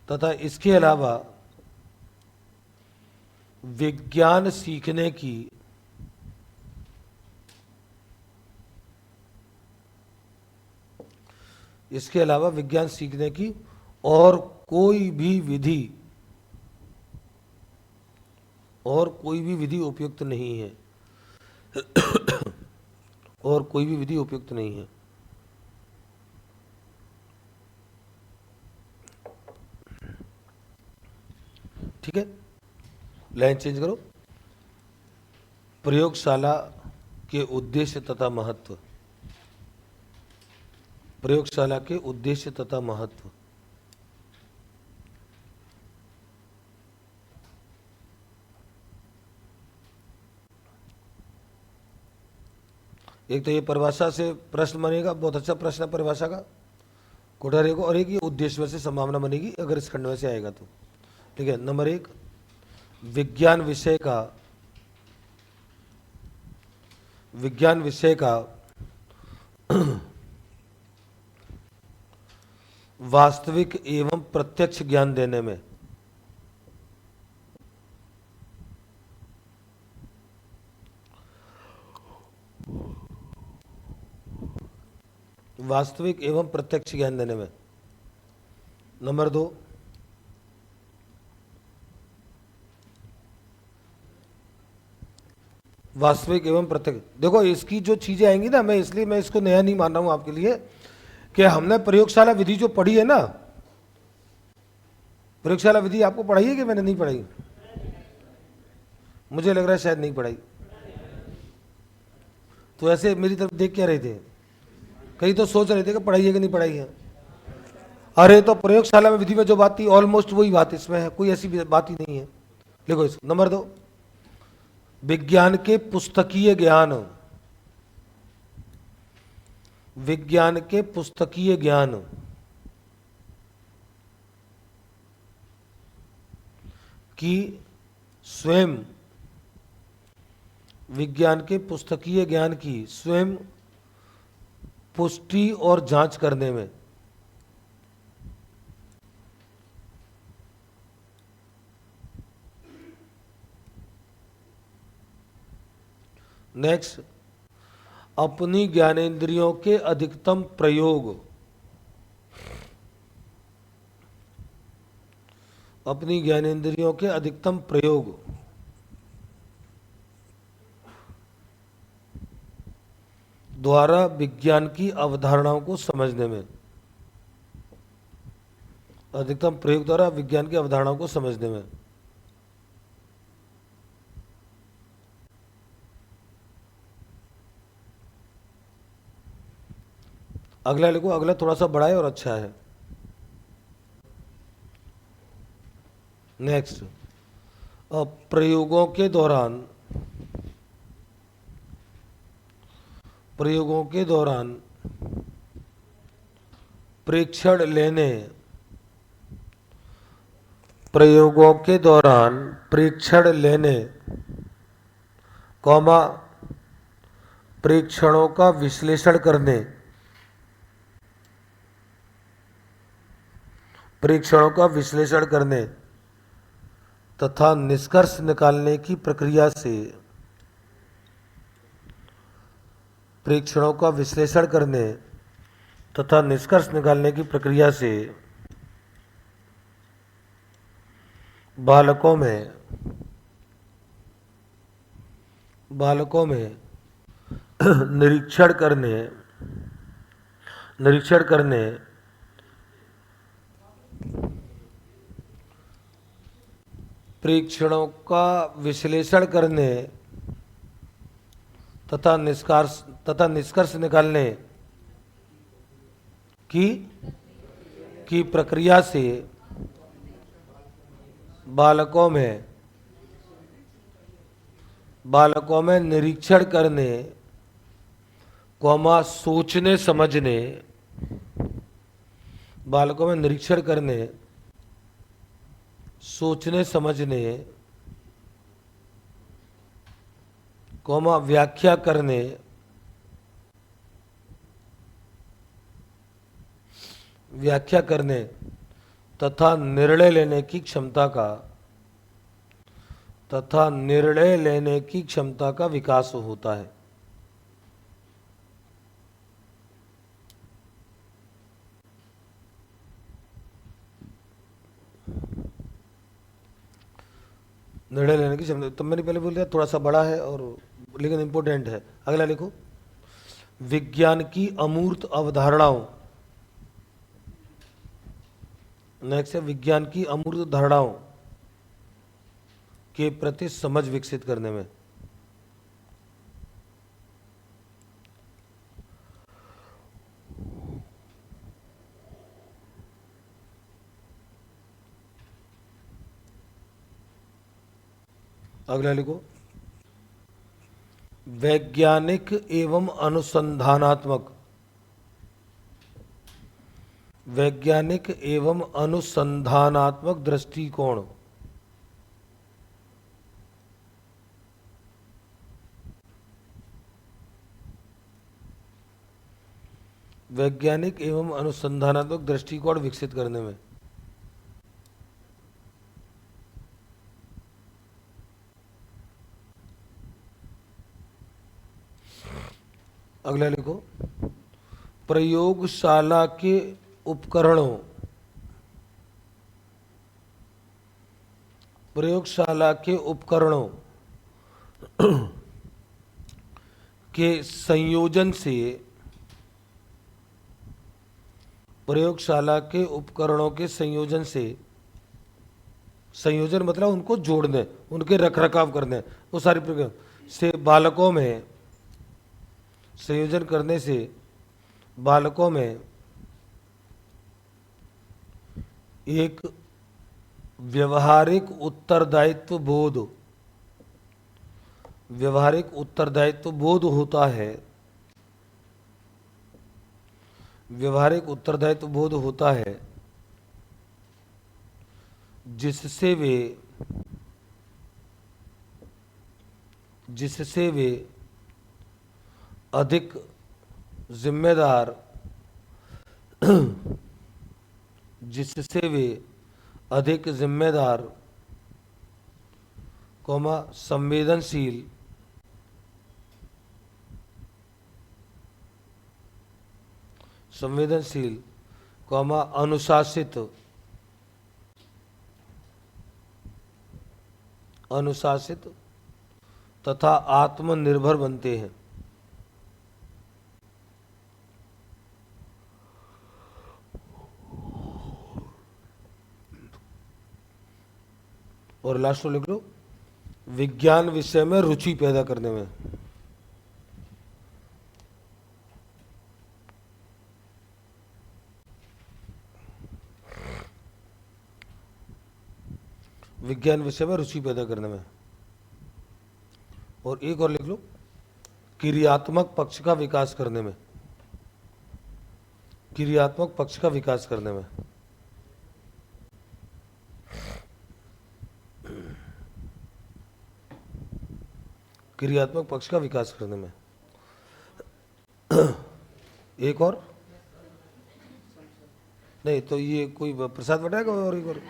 तथा इसके अलावा विज्ञान सीखने की, इसके अलावा विज्ञान सीखने की और कोई भी विधि, और कोई भी विधि उपयुक्त नहीं है, और कोई भी विधि उपयुक्त नहीं है। ठीक है, लाइन चेंज करो। प्रयोगशाला के उद्देश्य तथा महत्व, प्रयोगशाला के उद्देश्य तथा महत्व। एक तो ये परिभाषा से प्रश्न बनेगा, बहुत अच्छा प्रश्न है परिभाषा का कोठारी को, और एक ये उद्देश्य में से संभावना बनेगी अगर इस खंड में से आएगा तो। ठीक है, नंबर 1, विज्ञान विषय का, विज्ञान विषय का वास्तविक एवं प्रत्यक्ष ज्ञान देने में, वास्तविक एवं प्रत्यक्ष ज्ञान देने में। नंबर 2, वास्तविक एवं प्रत्यक्ष। देखो इसकी जो चीजें आएंगी ना, मैं इसलिए मैं इसको नया नहीं मान रहा हूं आपके लिए, कि हमने प्रयोगशाला विधि जो पढ़ी है ना, प्रयोगशाला विधि आपको पढ़ाई है कि मैंने नहीं पढ़ाई? मुझे लग रहा है शायद नहीं पढ़ाई। तो ऐसे मेरी तरफ देख क्या रहे थे, कहीं तो सोच रहे थे कि पढ़ाई है कि नहीं पढ़ाई है। अरे तो प्रयोगशाला में विधि में जो बात थी ऑलमोस्ट वही बात इसमें है, कोई ऐसी बात ही नहीं है। देखो इसको। नंबर 2, विज्ञान के पुस्तकीय ज्ञान, विज्ञान के पुस्तकीय ज्ञान की स्वयं, विज्ञान के पुस्तकीय ज्ञान की स्वयं पुष्टि और जांच करने में। नेक्स्ट, अपनी ज्ञानेंद्रियों के अधिकतम प्रयोग, अपनी ज्ञानेंद्रियों के अधिकतम प्रयोग द्वारा विज्ञान की अवधारणाओं को समझने में, अधिकतम प्रयोग द्वारा विज्ञान की अवधारणाओं को समझने में। अगला लिखो, अगला थोड़ा सा बड़ा है और अच्छा है। नेक्स्ट, प्रयोगों के दौरान, प्रयोगों के दौरान प्रेक्षण लेने, प्रयोगों के दौरान प्रेक्षण लेने, कॉमा प्रेक्षणों का विश्लेषण करने, परीक्षणों का विश्लेषण करने तथा निष्कर्ष निकालने की प्रक्रिया से, परीक्षणों का विश्लेषण करने तथा निष्कर्ष निकालने की प्रक्रिया से बालकों में निरीक्षण करने परीक्षणों का विश्लेषण करने तथा निष्कर्ष निकालने की प्रक्रिया से बालकों में निरीक्षण करने सोचने समझने, बालकों में निरीक्षण करने, सोचने समझने, व्याख्या करने तथा निर्णय लेने की क्षमता का विकास होता है। निर्णय लेने की क्षमता, तो मैंने पहले बोल दिया थोड़ा सा बड़ा है और लेकिन इंपॉर्टेंट है। अगला लिखो, विज्ञान की अमूर्त अवधारणाओं। नेक्स्ट है विज्ञान की अमूर्त धारणाओं के प्रति समझ विकसित करने में। अगला लिखो, वैज्ञानिक एवं अनुसंधानात्मक दृष्टिकोण। वैज्ञानिक एवं अनुसंधानात्मक दृष्टिकोण विकसित करने में। अगला लिखो, प्रयोगशाला के उपकरणों के संयोजन से, संयोजन मतलब उनको जोड़ने, उनके रखरखाव करने, वो सारी प्रक्रिया से बालकों में, संयोजन करने से बालकों में एक व्यवहारिक उत्तरदायित्व बोध होता है। व्यवहारिक उत्तरदायित्व बोध होता है जिससे वे अधिक जिम्मेदार, संवेदनशील, अनुशासित तथा आत्मनिर्भर बनते हैं। और लास्ट में लिख लो, विज्ञान विषय में रुचि पैदा करने में। विज्ञान विषय में रुचि पैदा करने में। और एक और लिख लो, क्रियात्मक पक्ष का विकास करने में। क्रियात्मक पक्ष का विकास करने में। क्रियात्मक पक्ष का विकास करने में। एक और नहीं तो ये कोई प्रसाद बटाएगा और एक और।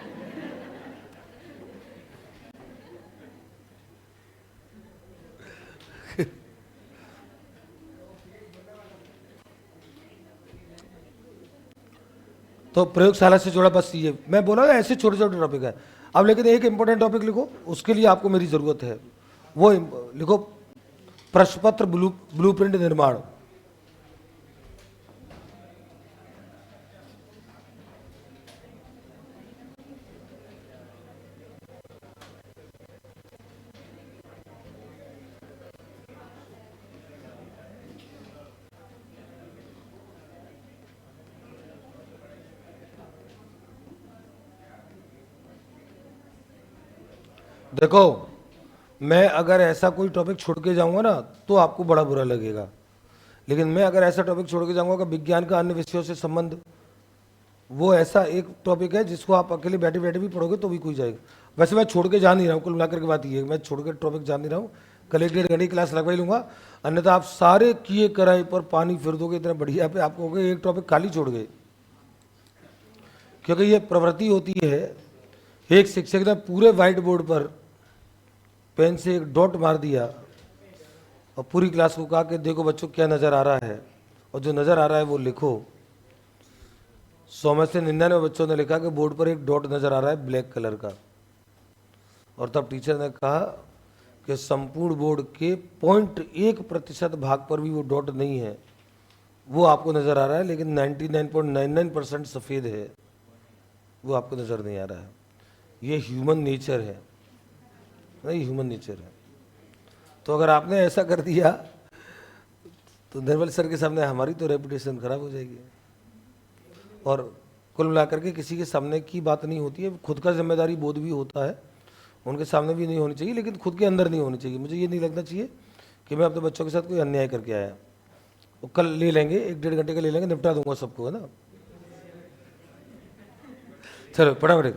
तो प्रयोगशाला से जुड़ा बस ये मैं बोला ना, ऐसे छोटे छोटे टॉपिक है। अब लेकिन एक इंपॉर्टेंट टॉपिक लिखो, उसके लिए आपको मेरी ज़रूरत है। वो लिखो, प्रश्न पत्र ब्लूप्रिंट निर्माण। देखो, मैं अगर ऐसा कोई टॉपिक छोड़ के जाऊंगा ना तो आपको बड़ा बुरा लगेगा, लेकिन मैं अगर ऐसा टॉपिक छोड़ के जाऊंगा कि विज्ञान का अन्य विषयों से संबंध, वो ऐसा एक टॉपिक है जिसको आप अकेले बैठे बैठे भी पढ़ोगे तो भी कोई जाएगा। वैसे मैं छोड़ के जा नहीं रहा हूँ, कुल मिलाकर के बात ये है, मैं छोड़ के टॉपिक जा नहीं रहा हूँ। कल 1-1.5 घंटे की क्लास लगवा ही लूंगा, अन्यथा आप सारे किए कराए पर पानी फिर दोगे इतना बढ़िया पे, आपको होगा एक टॉपिक खाली छोड़ गए। क्योंकि ये प्रवृत्ति होती है, एक शिक्षक ने पूरे व्हाइट बोर्ड पर पेन से एक डॉट मार दिया और पूरी क्लास को कहा कि देखो बच्चों क्या नज़र आ रहा है, और जो नज़र आ रहा है वो लिखो। 100 में से 99 बच्चों ने लिखा कि बोर्ड पर एक डॉट नज़र आ रहा है ब्लैक कलर का। और तब टीचर ने कहा कि संपूर्ण बोर्ड के 0.1% भाग पर भी वो डॉट नहीं है, वो आपको नज़र आ रहा है, लेकिन 99.99% सफ़ेद है, वो आपको नज़र नहीं आ रहा है। ये ह्यूमन नेचर है, नहीं ह्यूमन नेचर है। तो अगर आपने ऐसा कर दिया तो निर्मल सर के सामने हमारी तो रेपुटेशन खराब हो जाएगी। और कुल मिलाकर के किसी के सामने की बात नहीं होती है, खुद का जिम्मेदारी बोध भी होता है, उनके सामने भी नहीं होनी चाहिए, लेकिन खुद के अंदर नहीं होनी चाहिए। मुझे ये नहीं लगना चाहिए कि मैं अपने बच्चों के साथ कोई अन्याय करके आया। वो कल ले लेंगे, 1-1.5 घंटे का ले लेंगे, निपटा दूंगा सबको, है ना। चलो फटाफट।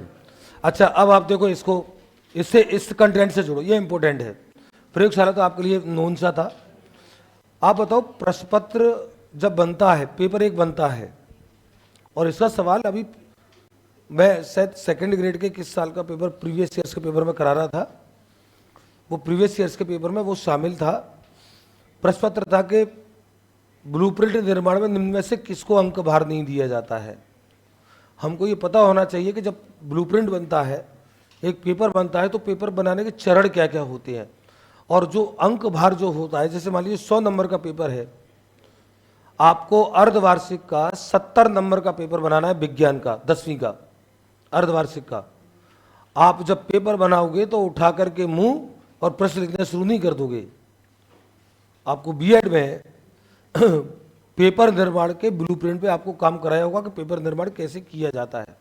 अच्छा, अब आप देखो इसको, इससे इस कंटेंट से जुड़ो, ये इंपॉर्टेंट है। प्रयोगशाला तो आपके लिए नोन सा था। आप बताओ, प्रश्न पत्र जब बनता है, पेपर एक बनता है, और इसका सवाल अभी मैं शायद 2nd ग्रेड के किस साल का पेपर, प्रीवियस ईयर्स के पेपर में करा रहा था, वो प्रीवियस ईयर्स के पेपर में वो शामिल था। प्रश्न पत्र था कि ब्लूप्रिंट निर्माण में निम्न में से किसको अंक भार नहीं दिया जाता है। हमको ये पता होना चाहिए कि जब ब्लूप्रिंट बनता है, एक पेपर बनता है, तो पेपर बनाने के चरण क्या क्या होते हैं, और जो अंक भार जो होता है, जैसे मान लीजिए 100 नंबर का पेपर है, आपको अर्धवार्षिक का 70 नंबर का पेपर बनाना है, विज्ञान का 10वीं का अर्धवार्षिक का। आप जब पेपर बनाओगे तो उठा करके मुंह और प्रश्न लिखना शुरू नहीं कर दोगे। आपको बीएड में पेपर निर्माण के ब्लूप्रिंट पे आपको काम कराया होगा कि पेपर निर्माण कैसे किया जाता है,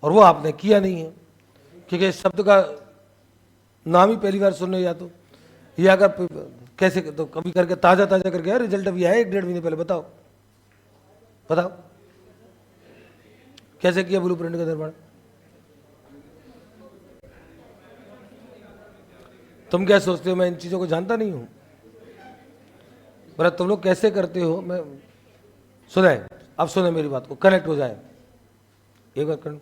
और वो आपने किया नहीं है, क्योंकि इस शब्द का नाम ही पहली बार सुनने, या तो ये अगर कैसे तो कभी करके ताज़ा ताज़ा करके रिजल्ट अभी आया 1-1.5 महीने पहले, बताओ बताओ कैसे किया ब्लूप्रिंट का निर्माण। तुम क्या सोचते हो मैं इन चीज़ों को जानता नहीं हूँ? बोला तुम लोग कैसे करते हो, मैं सुने, अब सुने मेरी बात को, कनेक्ट हो जाए एक बार।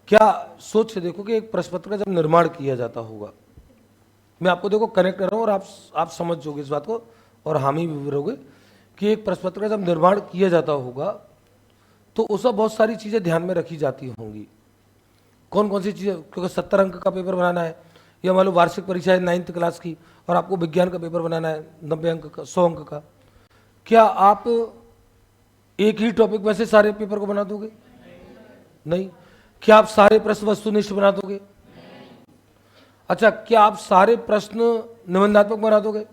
क्या सोच से देखो कि एक प्रश्न पत्र का जब निर्माण किया जाता होगा, मैं आपको देखो कनेक्ट कर रहा हूँ, और आप समझ जाओगे इस बात को और हामी भी रहोगे कि एक प्रश्न पत्र का जब निर्माण किया जाता होगा तो उसमें बहुत सारी चीज़ें ध्यान में रखी जाती होंगी। कौन कौन सी चीज़ें, क्योंकि 70 अंक का पेपर बनाना है, या मान लो वार्षिक परीक्षा है 9th क्लास की, और आपको विज्ञान का पेपर बनाना है 90 अंक का, 100 अंक का। क्या आप एक ही टॉपिक में से सारे पेपर को बना दोगे? नहीं। क्या आप सारे प्रश्न वस्तुनिष्ठ बना दोगे? अच्छा, क्या आप सारे प्रश्न निबंधात्मक बना दोगे?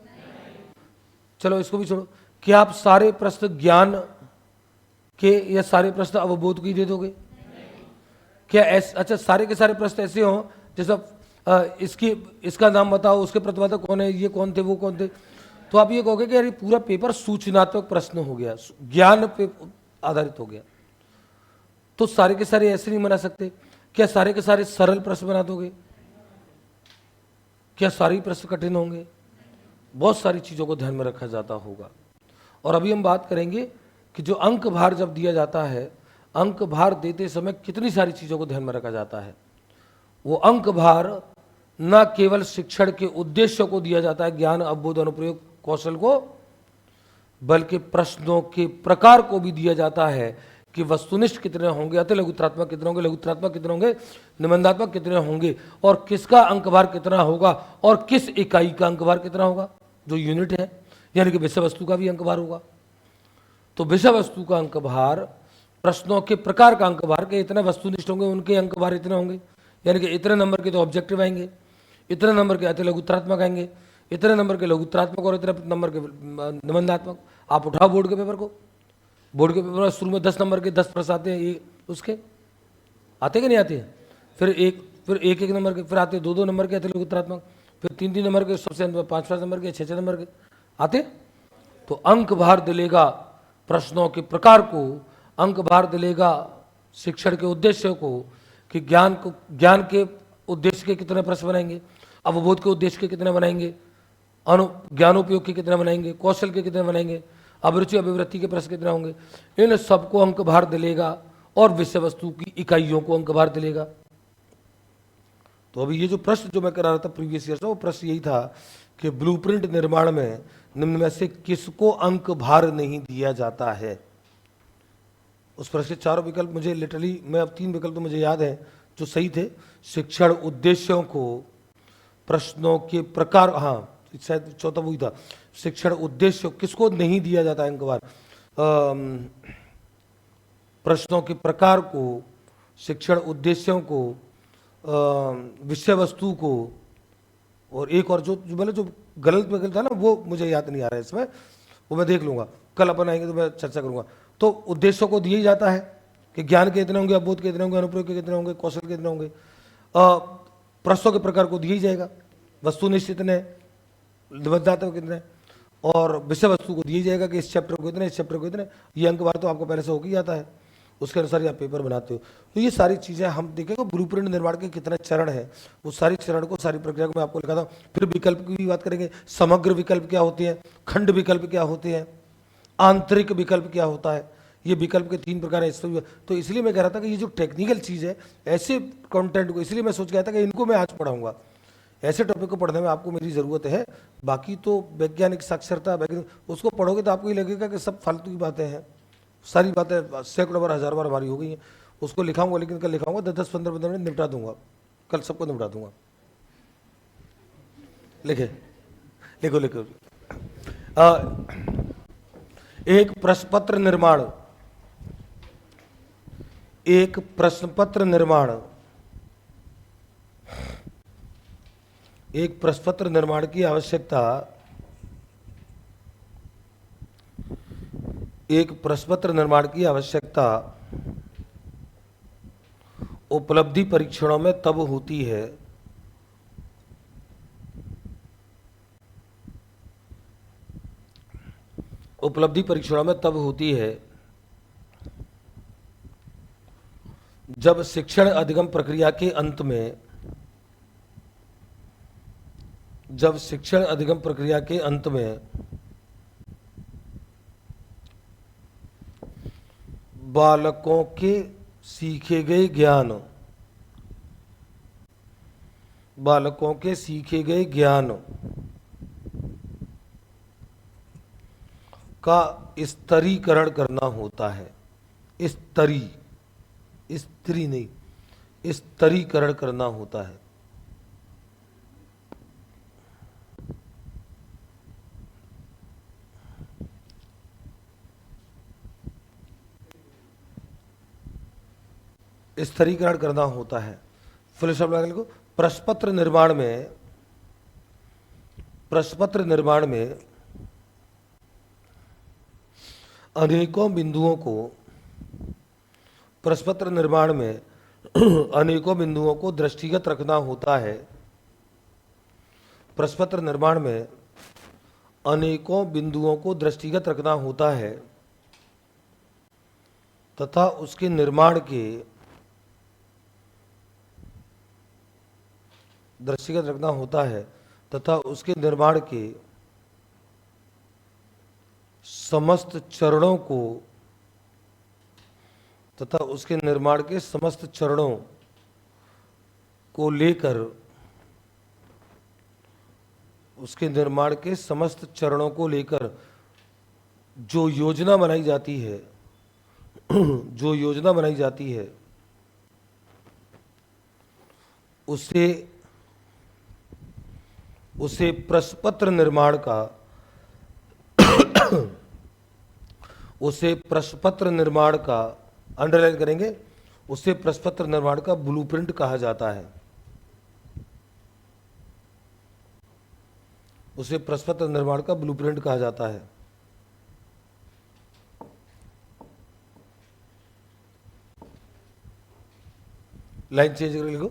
चलो इसको भी छोड़ो। क्या आप सारे प्रश्न ज्ञान के या सारे प्रश्न अवबोध की दे दोगे? क्या अच्छा सारे के सारे प्रश्न ऐसे हों जैसे इसका नाम बताओ, उसके प्रतिपादक कौन है, ये कौन थे, वो कौन थे, तो आप ये कहोगे कि यार पूरा पेपर सूचनात्मक प्रश्न हो गया, ज्ञान पे आधारित हो गया। तो सारे के सारे ऐसे नहीं बना सकते। क्या सारे के सारे सरल प्रश्न बना दोगे? क्या सारे प्रश्न कठिन होंगे? बहुत सारी चीज़ों को ध्यान में रखा जाता होगा। और अभी हम बात करेंगे कि जो अंक भार जब दिया जाता है, अंक भार देते समय कितनी सारी चीज़ों को ध्यान में रखा जाता है। वो अंक भार न केवल शिक्षण के उद्देश्य को दिया जाता है, ज्ञान अवबोध अनुप्रयोग कौशल को, बल्कि प्रश्नों के प्रकार को भी दिया जाता है कि वस्तुनिष्ठ कितने होंगे, अति लघुत्रात्मक कितने होंगे, लघुत्रात्मक कितने होंगे, निबंधात्मक कितने होंगे, और किसका अंकभार कितना होगा, और किस इकाई का अंकभार कितना होगा, जो यूनिट है, यानी कि विषय वस्तु का भी अंकभार होगा। तो विषय वस्तु का अंकभार प्रश्नों के प्रकार का अंकभार के इतने वस्तुनिष्ठ होंगे, उनके अंकभार इतने होंगे, यानी कि इतने नंबर के तो ऑब्जेक्टिव आएंगे, इतने नंबर के अति लघुत्रात्मक आएंगे, इतने नंबर के लघुत्रात्मक और इतने नंबर के निबंधात्मक। आप उठाओ बोर्ड के पेपर को, बोर्ड के पेपर में शुरू में 10 नंबर के 10 प्रश्न आते हैं, ये उसके आते कि नहीं आते हैं, फिर एक नंबर के, फिर आते हैं 2 नंबर के अति लघुत्रात्मक, फिर 3 नंबर के, सबसे 5 नंबर के, 6 नंबर के आते। तो अंक भार दिलेगा प्रश्नों के प्रकार को, अंक भार दिलेगा शिक्षण के उद्देश्य को, कि ज्ञान के उद्देश्य के कितने प्रश्न बनाएंगे, अवबोध के उद्देश्य के कितने बनाएंगे, ज्ञानोपयोग के कितने बनाएंगे, कौशल के कितने बनाएंगे, अभिरुचि अभिवृत्ति के प्रश्न कितने होंगे, इन सबको अंक भार दिलेगा, और विषय वस्तु की इकाइयों को अंक भार दिलेगा। तो अभी ये जो प्रश्न जो मैं करा रहा था प्रीवियस ईयर से, वो प्रश्न यही था कि ब्लूप्रिंट निर्माण में निम्न में से किसको अंक भार नहीं दिया जाता है। उस प्रश्न के 4 विकल्प मुझे लिटरली, मैं अब 3 विकल्प तो मुझे याद है जो सही थे। शिक्षण उद्देश्यों को, प्रश्नों के प्रकार, हाँ शायद चौथा वही था, शिक्षण उद्देश्य किसको नहीं दिया जाता है अंकभार, प्रश्नों के प्रकार को, शिक्षण उद्देश्यों को, विषय वस्तु को, और एक और जो मतलब जो गलत विकल्प था ना, वो मुझे याद नहीं आ रहा है इसमें, वो मैं देख लूंगा, कल अपन आएंगे तो मैं चर्चा करूंगा। तो उद्देश्यों को दिया ही जाता है कि ज्ञान के कितने होंगे, अवबोध के कितने होंगे, अनुप्रयोग के कितने होंगे, कौशल के कितने होंगे। प्रश्नों के प्रकार को दिया ही जाएगा, वस्तुनिष्ठ कितने, निबंधात्मक कितने, और विषय वस्तु को दिया जाएगा कि इस चैप्टर को कितने, इस चैप्टर को कितने। ये अंकभार तो आपको पहले से होकर ही आता है, उसके अनुसार आप पेपर बनाते हो। तो ये सारी चीज़ें हम देखेंगे ब्लूप्रिंट निर्माण के कितने चरण हैं, वो सारी चरण को, सारी प्रक्रिया को मैं आपको लिखा था। फिर विकल्प की भी बात करेंगे, समग्र विकल्प क्या होते हैं, खंड विकल्प क्या होते हैं, आंतरिक विकल्प क्या होता है, ये विकल्प के 3 प्रकार हैं। तो इसलिए मैं कह रहा था कि ये जो टेक्निकल चीज़ है, ऐसे कंटेंट को, इसलिए मैं सोच गया था कि इनको मैं आज पढ़ाऊंगा, ऐसे टॉपिक को पढ़ने में आपको मेरी ज़रूरत है। बाकी तो वैज्ञानिक साक्षरता उसको पढ़ोगे तो आपको ही लगेगा कि सब फालतू की बातें हैं, सारी बातें सैकड़ों बार, 1000 बार हमारी हो गई हैं। उसको लिखाऊंगा, लेकिन कल लिखाऊंगा 10-15 मिनट निपटा दूंगा, कल सबको निपटा दूंगा। लिखे, लिखो लिखो। एक प्रश्न पत्र निर्माण, एक प्रश्न पत्र निर्माण, एक प्रश्न पत्र निर्माण की आवश्यकता, एक प्रश्न पत्र निर्माण की आवश्यकता उपलब्धि परीक्षणों में तब होती है उपलब्धि परीक्षणों में तब होती है जब शिक्षण अधिगम प्रक्रिया के अंत में, जब शिक्षण अधिगम प्रक्रिया के अंत में बालकों के सीखे गए ज्ञान, बालकों के सीखे गए ज्ञान का स्तरीकरण करना होता है। स्त्री नहीं, स्तरीकरण करना होता है। स्तरीकरण करना होता है। फुल स्टॉप लगा लिखो। प्रश्नपत्र निर्माण में, प्रश्नपत्र निर्माण में अनेकों बिंदुओं को, प्रश्नपत्र निर्माण में अनेकों बिंदुओं को दृष्टिगत रखना होता है। प्रश्नपत्र निर्माण में अनेकों बिंदुओं को दृष्टिगत रखना होता है तथा उसके निर्माण के, दृष्टिगत रखना होता है तथा उसके निर्माण के समस्त चरणों को, तथा उसके निर्माण के समस्त चरणों को लेकर, उसके निर्माण के समस्त चरणों को लेकर जो योजना बनाई जाती है जो योजना बनाई जाती है उसे प्रश्नपत्र निर्माण का उसे प्रश्नपत्र निर्माण का अंडरलाइन करेंगे, उसे प्रश्नपत्र निर्माण का ब्लूप्रिंट कहा जाता है। उसे प्रश्नपत्र निर्माण का ब्लूप्रिंट कहा जाता है। लाइन चेंज कर लिखो,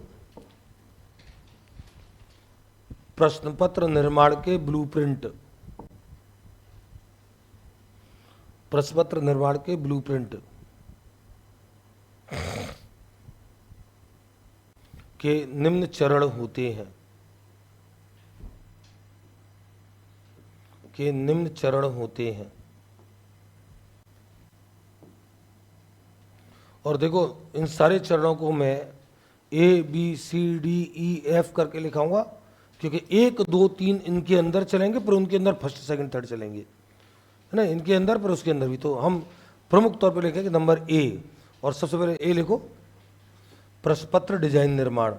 प्रश्नपत्र निर्माण के ब्लूप्रिंट, प्रश्नपत्र निर्माण के ब्लूप्रिंट के निम्न चरण होते हैं, के निम्न चरण होते हैं। और देखो इन सारे चरणों को मैं ABCDEF करके लिखाऊंगा, क्योंकि 1 2 3 इनके अंदर चलेंगे, पर उनके अंदर फर्स्ट सेकंड थर्ड चलेंगे, है ना, इनके अंदर पर उसके अंदर भी। तो हम प्रमुख तौर पर लिखेंगे नंबर A, और सबसे पहले A लिखो, प्रश्नपत्र डिजाइन निर्माण,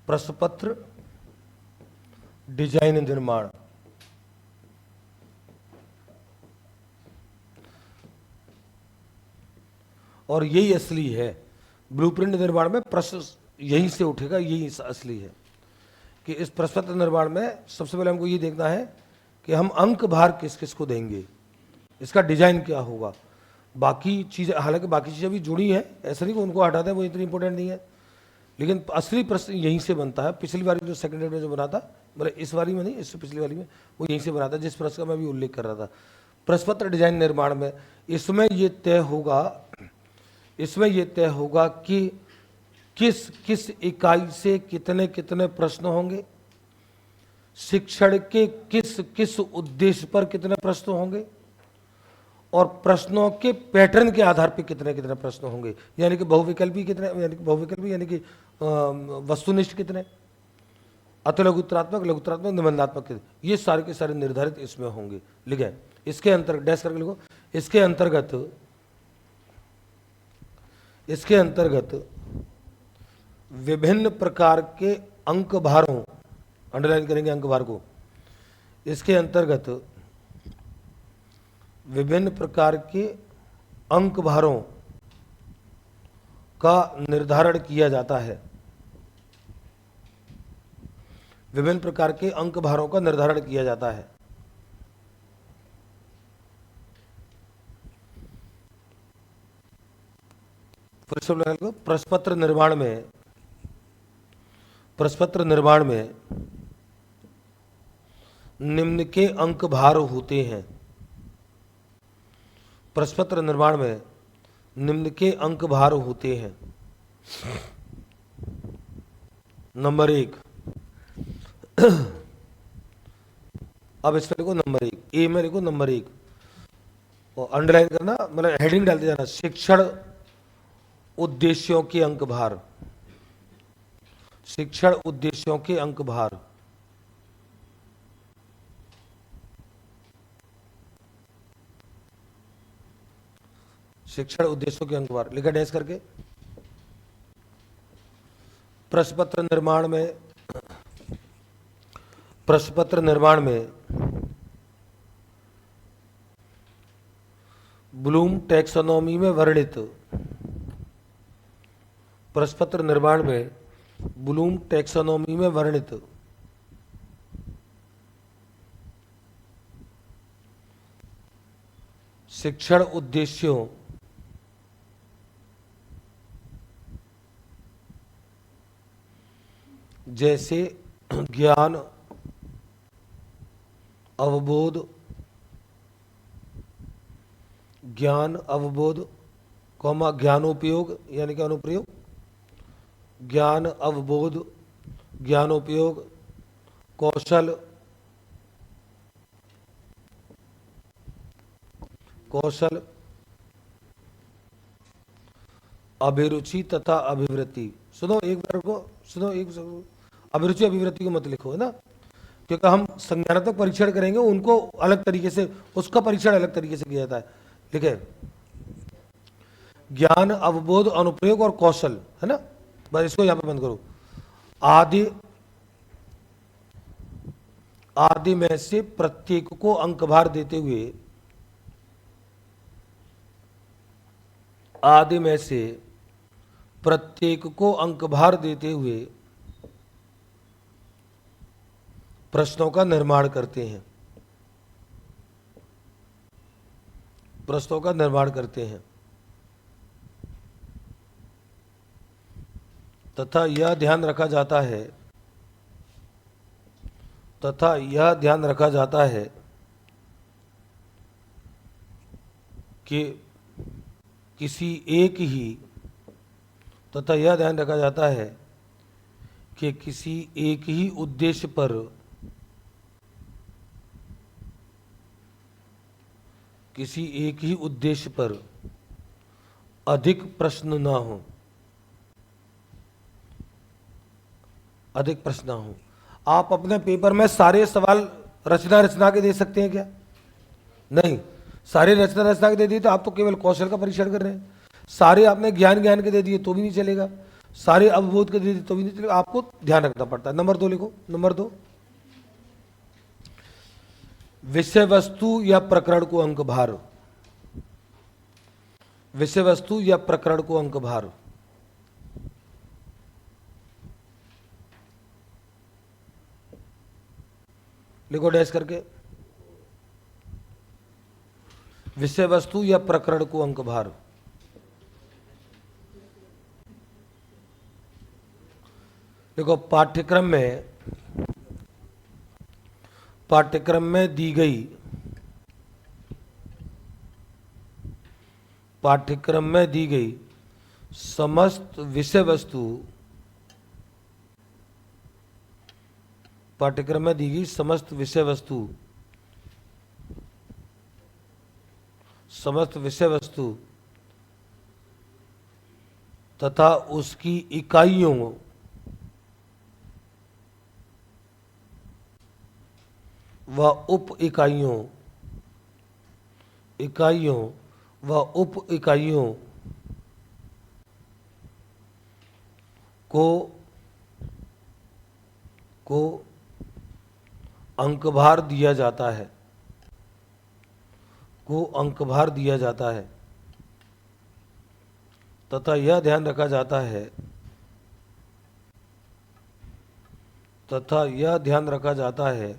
प्रश्नपत्र डिजाइन निर्माण। और यही असली है ब्लूप्रिंट निर्माण में, प्रश्न यहीं से उठेगा, यही असली है कि इस प्रश्नपत्र निर्माण में सबसे पहले हमको ये देखना है कि हम अंक भार किस किस को देंगे, इसका डिजाइन क्या होगा। बाकी चीज़ें, हालांकि बाकी चीज़ें भी जुड़ी हैं, ऐसा नहीं कि उनको हटा दें, वो इतनी इंपॉर्टेंट नहीं है, लेकिन असली प्रश्न यहीं से बनता है। पिछली बारी जो सेकंड में जो बना था, मतलब इस बारी में नहीं, इससे पिछली वाली में, वो यहीं से बना था, जिस प्रश्न का मैं भी उल्लेख कर रहा था। प्रश्नपत्र डिजाइन निर्माण में इसमें ये तय होगा कि किस किस इकाई से कितने कितने प्रश्न होंगे, शिक्षण के किस किस उद्देश्य पर कितने प्रश्न होंगे, और प्रश्नों के पैटर्न के आधार पर कितने कितने प्रश्न होंगे, यानी कि बहुविकल्पी कितने, यानी कि वस्तुनिष्ठ कितने, अतिलघुत्तरात्मक, लघुत्तरात्मक, निबंधात्मक कितने, ये सारे के सारे निर्धारित इसमें होंगे। लिखे इसके अंतर्गत, डैश करके लिखो, इसके अंतर्गत विभिन्न प्रकार के अंक भारों, अंडरलाइन करेंगे अंक भार को, इसके अंतर्गत विभिन्न प्रकार के अंक भारों का निर्धारण किया जाता है, विभिन्न प्रकार के अंक भारों का निर्धारण किया जाता है। प्रश्नपत्र निर्माण में निम्न के अंक भार होते हैं। प्रश्नपत्र निर्माण में निम्न के अंक भार होते हैं। नंबर 1, अब इसमें लिखो नंबर 1, ए में लिखो नंबर 1, और अंडरलाइन करना, मतलब हेडिंग डालते जाना, शिक्षण उद्देश्यों के अंक भार, शिक्षण उद्देश्यों के अंक भार। शिक्षण उद्देश्यों के अंक भार लिखा डैश करके। प्रश्नपत्र निर्माण में ब्लूम टैक्सोनॉमी में वर्णित, प्रश्नपत्र निर्माण में ब्लूम टैक्सोनॉमी में वर्णित शिक्षण उद्देश्यों जैसे ज्ञान, अवबोध, कौमा ज्ञानोपयोग यानी कि अनुप्रयोग, ज्ञान, अवबोध, ज्ञानोपयोग, कौशल, अभिरुचि तथा अभिवृत्ति। सुनो एक बार को, अभिरुचि अभिवृत्ति को मत लिखो, है ना, क्योंकि हम संज्ञानात्मक परीक्षण करेंगे, उनको अलग तरीके से, उसका परीक्षण अलग तरीके से किया जाता है, लिखे ज्ञान, अवबोध, अनुप्रयोग और कौशल, है ना। बस इसको यहां पे बंद करो। आदि आदि में से प्रत्येक को अंकभार देते हुए, आदि में से प्रत्येक को अंकभार देते हुए प्रश्नों का निर्माण करते हैं, प्रश्नों का निर्माण करते हैं। तथा यह ध्यान रखा जाता है, तथा यह ध्यान रखा जाता है कि किसी एक ही, तथा यह ध्यान रखा जाता है कि किसी एक ही उद्देश्य पर, किसी एक ही उद्देश्य पर अधिक प्रश्न ना हो, अधिक प्रश्न ना हो। आप अपने पेपर में सारे सवाल रचना के दे सकते हैं क्या? नहीं। सारे रचना के दे दिए तो आप तो केवल कौशल का परीक्षण कर रहे हैं। सारे आपने ज्ञान के दे दिए तो भी नहीं चलेगा, सारे अवबोध के दे दिए तो भी नहीं चलेगा। आपको ध्यान रखना पड़ता है। नंबर 2 लिखो। नंबर 2, विषय वस्तु या प्रकरण को अंकभार, विषय वस्तु या प्रकरण को अंकभार। लिखो डैश करके, विषय वस्तु या प्रकरण को अंकभार। देखो पाठ्यक्रम में दी गई, पाठ्यक्रम में दी गई समस्त विषय वस्तु, पाठ्यक्रम में दी गई समस्त विषय वस्तु, समस्त विषय वस्तु तथा उसकी इकाइयों व उप इकाइयों, इकाइयों व उप इकाइयों को अंकभार दिया जाता है, को अंकभार दिया जाता है। तथा यह ध्यान रखा जाता है, तथा यह ध्यान रखा जाता है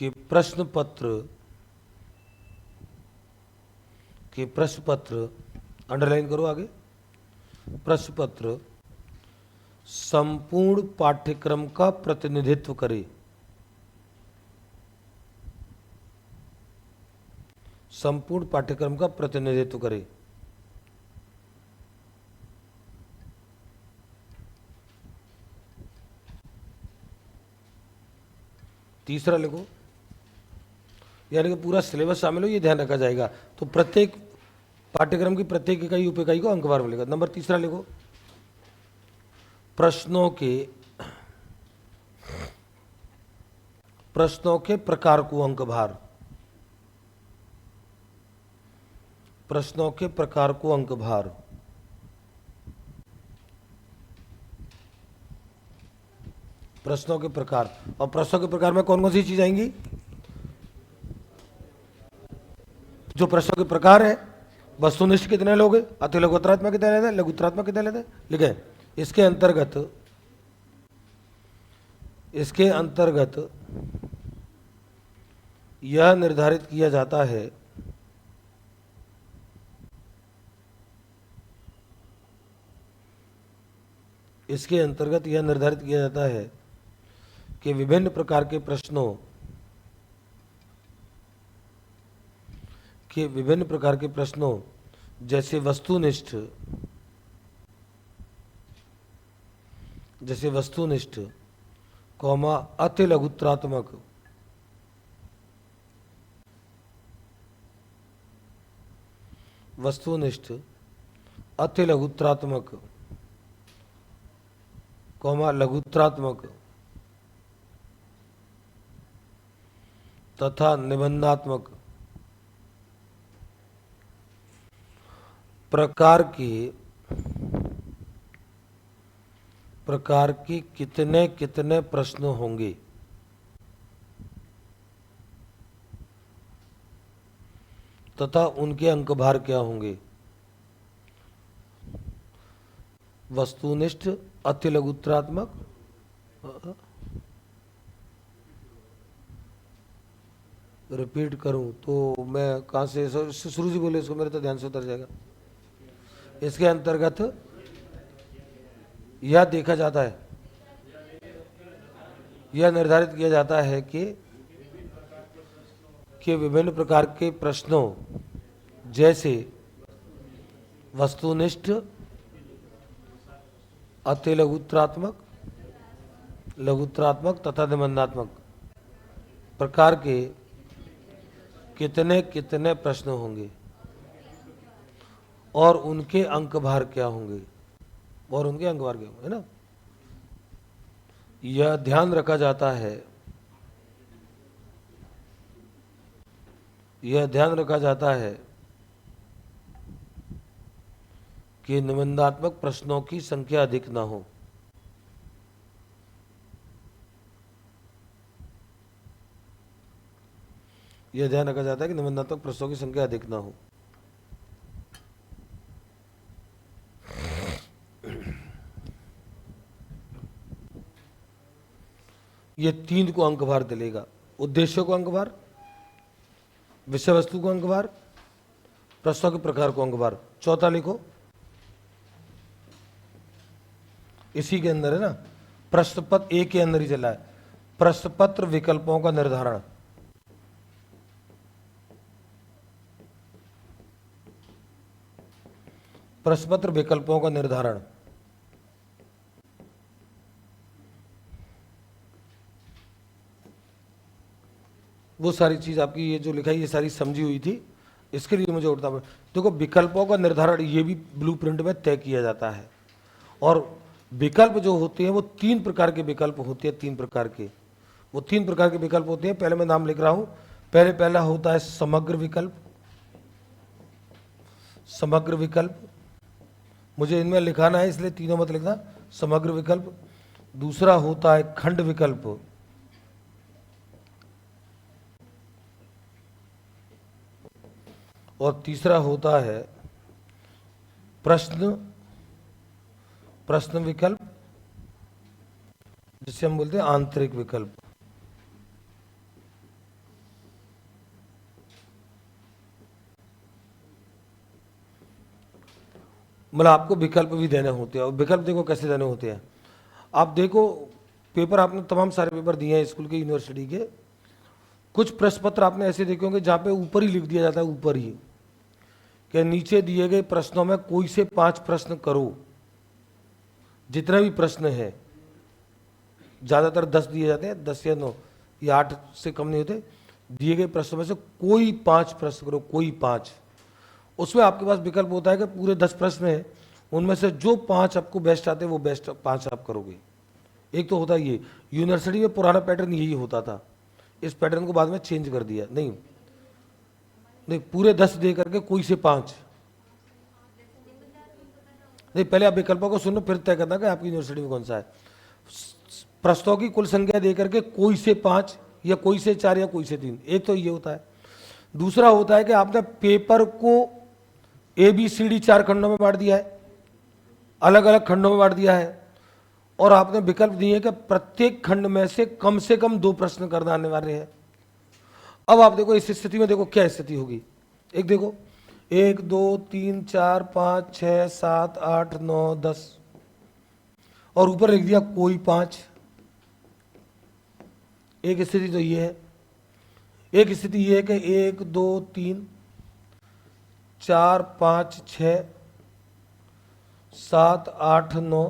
कि प्रश्न पत्र अंडरलाइन करो आगे, प्रश्न पत्र संपूर्ण पाठ्यक्रम का प्रतिनिधित्व करे, संपूर्ण पाठ्यक्रम का प्रतिनिधित्व करे। तीसरा लिखो, यानी कि पूरा सिलेबस शामिल हो, ये ध्यान रखा जाएगा। तो प्रत्येक पाठ्यक्रम की प्रत्येक इकाई उप इकाई को अंकभार मिलेगा। नंबर तीसरा लिखो, प्रश्नों के प्रकार को अंकभार, प्रश्नों के प्रकार को अंकभार। प्रश्नों के प्रकार, और प्रश्नों के प्रकार में कौन कौन सी चीज आएंगी? जो प्रश्नों के प्रकार है, वस्तुनिष्ठ कितने लोग, अति लघुत्तरात्मक कितने लेते हैं, लघुत्तरात्मक कितने लेते हैं, लिखे। इसके अंतर्गत यह निर्धारित किया जाता है इसके अंतर्गत यह निर्धारित किया जाता है कि विभिन्न प्रकार के प्रश्नों जैसे वस्तुनिष्ठ, कौमा अति लघुत्तरात्मक, वस्तुनिष्ठ, अति लघुत्तरात्मक, कौमा लघुत्तरात्मक तथा निबंधात्मक प्रकार की कितने कितने प्रश्न होंगे तथा उनके अंक भार क्या होंगे। वस्तुनिष्ठ, अति लघुत्रात्मक, रिपीट करूं तो मैं कहां से शुरू से बोले इसको, मेरे तो ध्यान से उतर जाएगा। इसके अंतर्गत यह देखा जाता है, यह निर्धारित किया जाता है कि विभिन्न प्रकार के प्रश्नों जैसे वस्तुनिष्ठ, अति लघुत्रात्मक, लघुत्रात्मक तथा निबंधात्मक प्रकार के कितने कितने प्रश्न होंगे और उनके अंक भार क्या होंगे, और उनके अंक भार क्या होंगे, है ना। यह ध्यान रखा जाता है, यह ध्यान रखा जाता है कि निबंधात्मक प्रश्नों की संख्या अधिक ना हो। यह ध्यान रखा जाता है कि निबंधात्मक प्रश्नों की संख्या अधिक ना हो। ये 3 को अंक भार दिलेगा। उद्देश्य को अंक भार, विषय वस्तु को अंक भार, प्रश्नों के प्रकार को अंक भार। चौथा लिखो, इसी के अंदर है ना, प्रश्न पत्र ए के अंदर ही चला है, प्रश्न पत्र विकल्पों का निर्धारण। प्रश्न पत्र विकल्पों का निर्धारण, वो सारी चीज आपकी ये जो लिखा है ये सारी समझी हुई थी, इसके लिए मुझे उठता। देखो विकल्पों का निर्धारण ये भी ब्लूप्रिंट में तय किया जाता है। और विकल्प जो होते हैं वो 3 प्रकार के विकल्प होते हैं, 3 प्रकार के, वो 3 प्रकार के विकल्प होते हैं। पहले मैं नाम लिख रहा हूं। पहला होता है समग्र विकल्प, समग्र विकल्प, मुझे इनमें लिखाना है इसलिए तीनों मत लिखना, समग्र विकल्प। दूसरा होता है खंड विकल्प, और तीसरा होता है प्रश्न विकल्प, जिसे हम बोलते हैं आंतरिक विकल्प। मतलब आपको विकल्प भी देने होते हैं। और विकल्प देखो कैसे देने होते हैं। आप देखो पेपर, आपने तमाम सारे पेपर दिए हैं स्कूल के, यूनिवर्सिटी के। कुछ प्रश्न पत्र आपने ऐसे देखे होंगे जहां पे ऊपर ही लिख दिया जाता है, ऊपर ही, कि नीचे दिए गए प्रश्नों में कोई से 5 प्रश्न करो। जितने भी प्रश्न है, ज्यादातर 10 दिए जाते हैं, 10 या 9 या 8 से कम नहीं होते। दिए गए प्रश्नों में से कोई 5 प्रश्न करो, कोई 5। उसमें आपके पास विकल्प होता है कि पूरे 10 प्रश्न हैं, उनमें से जो 5 आपको बेस्ट आते हैं वो बेस्ट 5 आप करोगे। एक तो होता है ये। यूनिवर्सिटी में पुराना पैटर्न यही होता था, इस पैटर्न को बाद में चेंज कर दिया। नहीं, पूरे 10 दे करके कोई से 5 नहीं। पहले आप विकल्पों को सुनो, फिर तय करना कि आपकी यूनिवर्सिटी में कौन सा है। प्रश्नों की कुल संख्या दे करके कोई से 5 या कोई से 4 या कोई से 3, एक तो ये होता है। दूसरा होता है कि आपने पेपर को ABCD 4 खंडों में बांट दिया है, अलग अलग खंडों में बांट दिया है, और आपने विकल्प दिए कि प्रत्येक खंड में से कम 2 प्रश्न करना आने वाले हैं। अब आप देखो इस स्थिति में, देखो क्या स्थिति होगी। एक देखो, 1 2 3 4 5 6 7 8 9 10, और ऊपर लिख दिया कोई 5। एक स्थिति तो ये है। एक स्थिति ये है कि 1 2 3 4 5 6 7 8 9,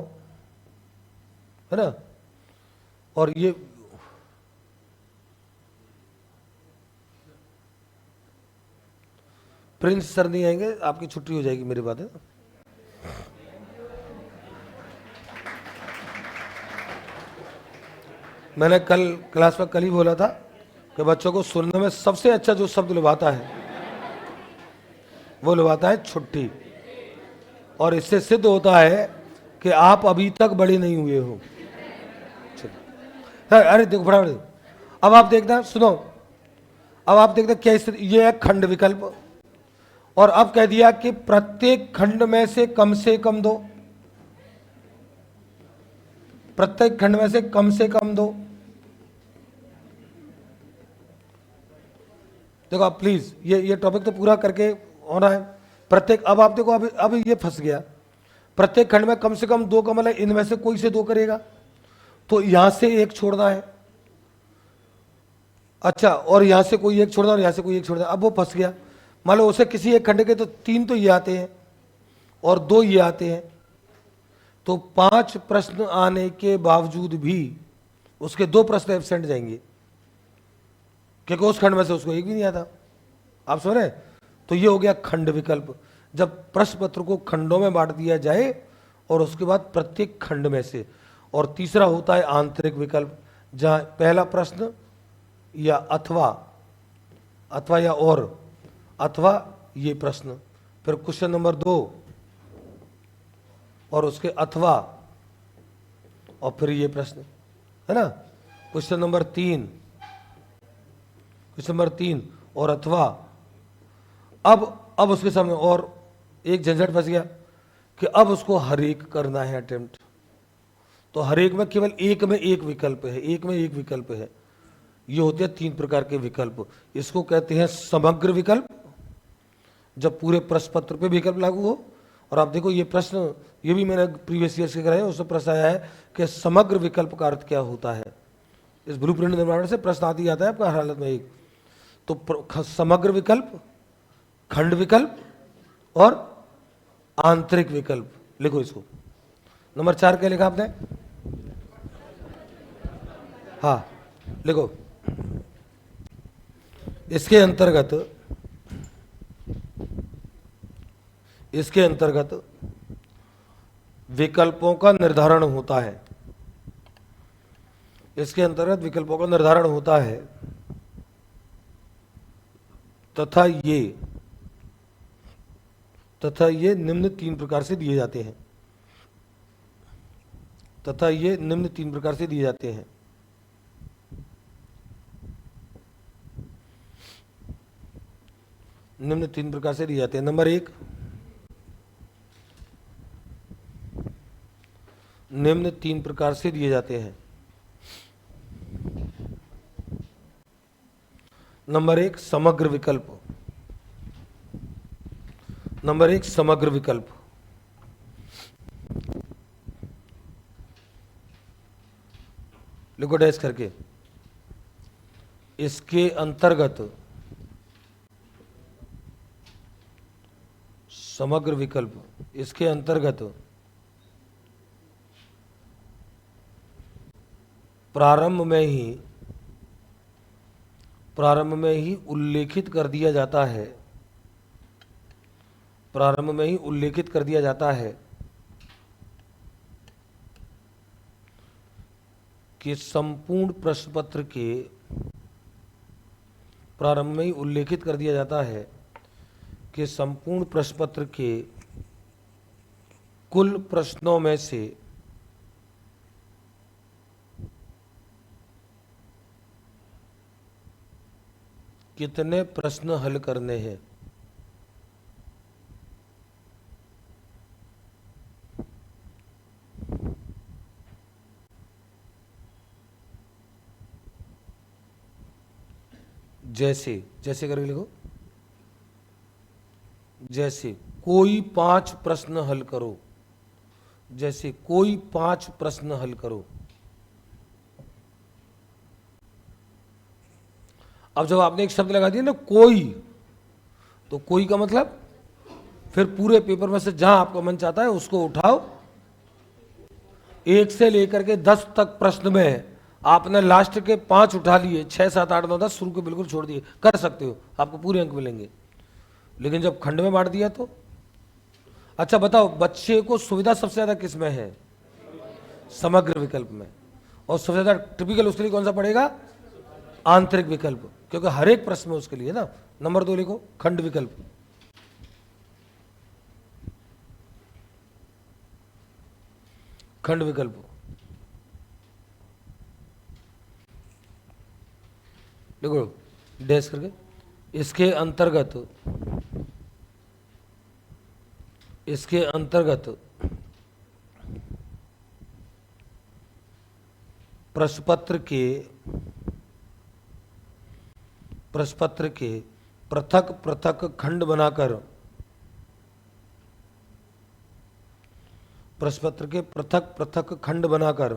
है ना। और ये प्रिंस सर नहीं आएंगे, आपकी छुट्टी हो जाएगी, मेरी बात है। मैंने कल क्लास में कल ही बोला था कि बच्चों को सुनने में सबसे अच्छा जो शब्द लुभाता है वो लुभाता है छुट्टी। और इससे सिद्ध होता है कि आप अभी तक बड़े नहीं हुए हो। अरे देखो फटाफट, अब आप देखना, सुनो, अब आप देखना क्या स्थिति, ये है खंड विकल्प। और अब कह दिया कि प्रत्येक खंड में से कम दो, प्रत्येक खंड में से कम दो। देखो आप प्लीज ये टॉपिक तो पूरा करके होना है। प्रत्येक, अब आप देखो, अब ये फंस गया, प्रत्येक खंड में कम से कम दो का मतलब इनमें से कोई से दो करेगा, तो यहां से एक छोड़ना है। अच्छा, और यहां से कोई एक छोड़ना और यहां से कोई एक छोड़ना, अब वो फंस गया। मान लो उसे किसी एक खंड के तो 3 तो ये आते हैं और 2 ये आते हैं, तो 5 प्रश्न आने के बावजूद भी उसके 2 प्रश्न एब्सेंट जाएंगे, क्योंकि उस खंड में से उसको एक भी नहीं आता। आप समझ रहे? तो ये हो गया खंड विकल्प, जब प्रश्न पत्र को खंडों में बांट दिया जाए और उसके बाद प्रत्येक खंड में से। और तीसरा होता है आंतरिक विकल्प, जहां पहला प्रश्न या अथवा या और, अथवा ये प्रश्न, फिर क्वेश्चन नंबर 2 और उसके अथवा, और फिर ये प्रश्न, है ना, क्वेश्चन नंबर 3 और अथवा। अब उसके सामने और एक झंझट फंस गया कि अब उसको हर एक करना है अटेम्प्ट, तो हर एक में केवल एक में एक विकल्प है, ये होते हैं 3 प्रकार के विकल्प। इसको कहते हैं समग्र विकल्प, जब पूरे प्रश्न पत्र पे विकल्प लागू हो। और आप देखो ये प्रश्न, ये भी मैंने प्रीवियस ईयर से कराया, उससे प्रश्न आया है कि समग्र विकल्प का अर्थ क्या होता है। इस ब्लूप्रिंट निर्माण से प्रश्न आती आता है आपका हर हालत में एक। तो समग्र विकल्प, खंड विकल्प और आंतरिक विकल्प, लिखो इसको। नंबर 4 क्या लिखा आपने? हाँ लिखो। इसके अंतर्गत विकल्पों का निर्धारण होता है, इसके अंतर्गत विकल्पों का निर्धारण होता है, तथा ये निम्न 3 प्रकार से दिए जाते हैं, निम्न तीन प्रकार से दिए जाते हैं। नंबर 1, निम्न 3 प्रकार से दिए जाते हैं। नंबर 1 समग्र विकल्प, लिखो डैश करके। इसके अंतर्गत समग्र विकल्प, इसके अंतर्गत प्रारंभ में ही उल्लेखित कर दिया जाता है, कि संपूर्ण प्रश्न पत्र के प्रारंभ में ही उल्लेखित कर दिया जाता है कि संपूर्ण प्रश्न पत्र के कुल प्रश्नों में से कितने प्रश्न हल करने हैं। जैसे करके लिखो, जैसे कोई 5 प्रश्न हल करो, अब जब आपने एक शब्द लगा दिया ना कोई, तो कोई का मतलब फिर पूरे पेपर में से जहां आपका मन चाहता है उसको उठाओ, 1 से लेकर के 10 तक प्रश्न में आपने लास्ट के 5 उठा लिए, 6, 7, 8, 9, 10 शुरू के बिल्कुल छोड़ दिए, कर सकते हो, आपको पूरे अंक मिलेंगे। लेकिन जब खंड में बांट दिया तो अच्छा बताओ, बच्चे को सुविधा सबसे ज्यादा किस में है? समग्र विकल्प में। और सबसे ज्यादा टिपिकल उसके लिए कौन सा पड़ेगा? आंतरिक विकल्प, क्योंकि हर एक प्रश्न में उसके लिए ना। नंबर 2 लिखो खंड विकल्प। खंड विकल्प देखो डैश करके, इसके अंतर्गत, इसके अंतर्गत प्रश्नपत्र के पृथक पृथक खंड बनाकर, प्रश्नपत्र के पृथक पृथक खंड बनाकर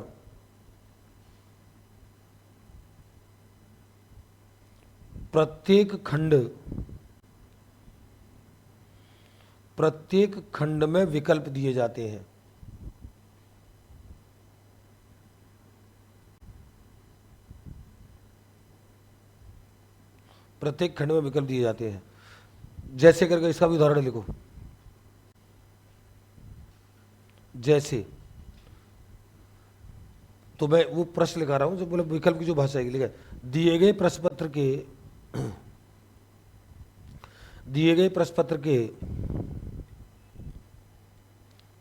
प्रत्येक खंड में विकल्प दिए जाते हैं। प्रत्येक खंड में विकल्प दिए जाते हैं। जैसे करके इसका भी उदाहरण लिखो। जैसे, तो मैं वो प्रश्न लिखा रहा हूं जो बोले विकल्प की जो भाषा है, लिखा दिए गए प्रश्नपत्र के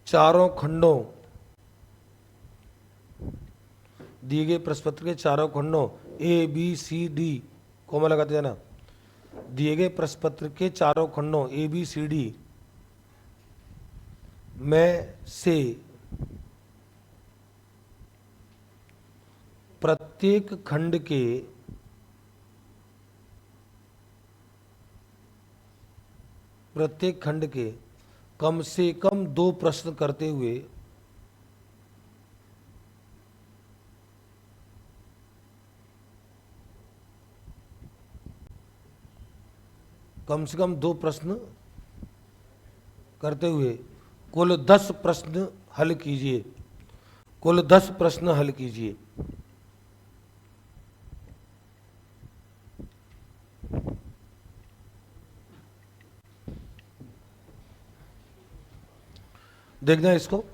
चारों खंडों, दिए गए प्रश्नपत्र के चारों खंडों A B C D, comma लगाते जाना, दिए गए प्रश्नपत्र के चारों खंडों ए बी सी डी में से प्रत्येक खंड के कम से कम 2 प्रश्न करते हुए कुल 10 प्रश्न हल कीजिए। कुल 10 प्रश्न हल कीजिए। देखना इसको,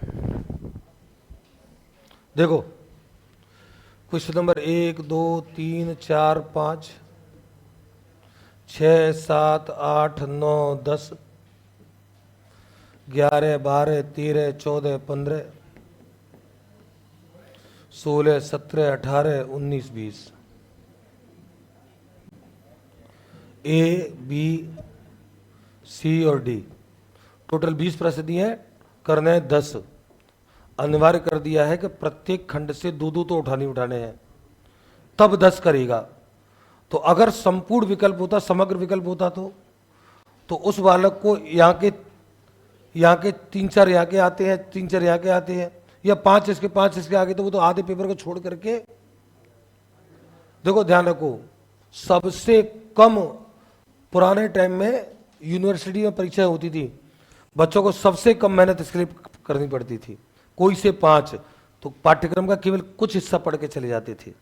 देखो क्वेश्चन नंबर 1 2 3 4 5 6 7 8 9 10 11 12 13 14 15 16 17 18 19 20 ए बी सी और डी, टोटल 20 प्रश्न दिए हैं, करने हैं 10। अनिवार्य कर दिया है कि प्रत्येक खंड से 2-2 तो उठाने हैं, तब 10 करेगा। तो अगर संपूर्ण विकल्प होता, समग्र विकल्प होता तो उस बालक को यहाँ के 3-4 यहाँ के आते हैं, 3-4 यहाँ के आते हैं, या 5 इसके आगे, तो वो तो आधे पेपर को छोड़ करके, देखो ध्यान रखो, सबसे कम पुराने टाइम में यूनिवर्सिटी में परीक्षा होती थी, बच्चों को सबसे कम मेहनत इसके लिए करनी पड़ती थी। कोई से 5, तो पाठ्यक्रम का केवल कुछ हिस्सा पढ़ के चले जाते थे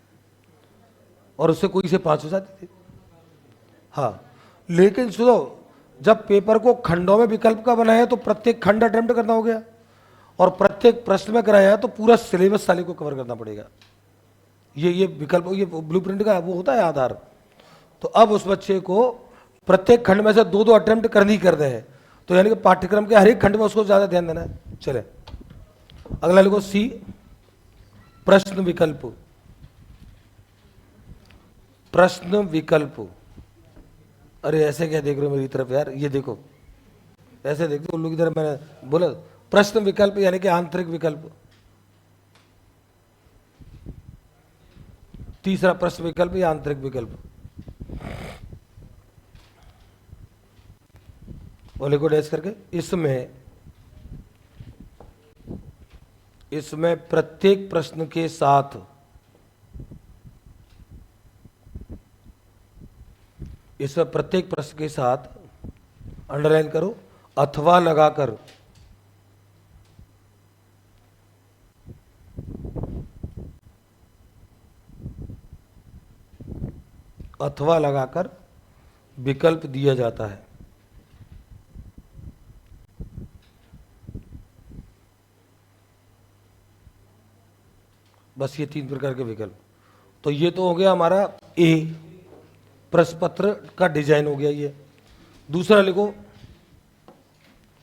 और उससे कोई से 5 हो जाते थे। हाँ, लेकिन सुनो, जब पेपर को खंडों में विकल्प का बनाया तो प्रत्येक खंड अटेम्प्ट करना हो गया, और प्रत्येक प्रश्न में कराया तो पूरा सिलेबस साले को कवर करना पड़ेगा। ये विकल्प, ये ब्लूप्रिंट का वो होता है आधार। तो अब उस बच्चे को प्रत्येक खंड में से 2-2 अटेम्प्ट करनी करते हैं, तो यानी कि पाठ्यक्रम के हर एक खंड में उसको ज्यादा ध्यान देना है। चले अगला लिखो सी, प्रश्न विकल्प। प्रश्न विकल्प, अरे ऐसे क्या देख रहे हो मेरी तरफ यार, ये देखो ऐसे देखते उल्लू की तरफ, मैंने बोला प्रश्न विकल्प यानी कि आंतरिक विकल्प। तीसरा प्रश्न विकल्प या आंतरिक विकल्प। और लिखो डैश करके, इसमें प्रत्येक प्रश्न के साथ अंडरलाइन करो, अथवा लगाकर विकल्प दिया जाता है। बस ये 3 प्रकार के विकल्प। तो ये तो हो गया हमारा ए, प्रश्न पत्र का डिजाइन हो गया ये। दूसरा लिखो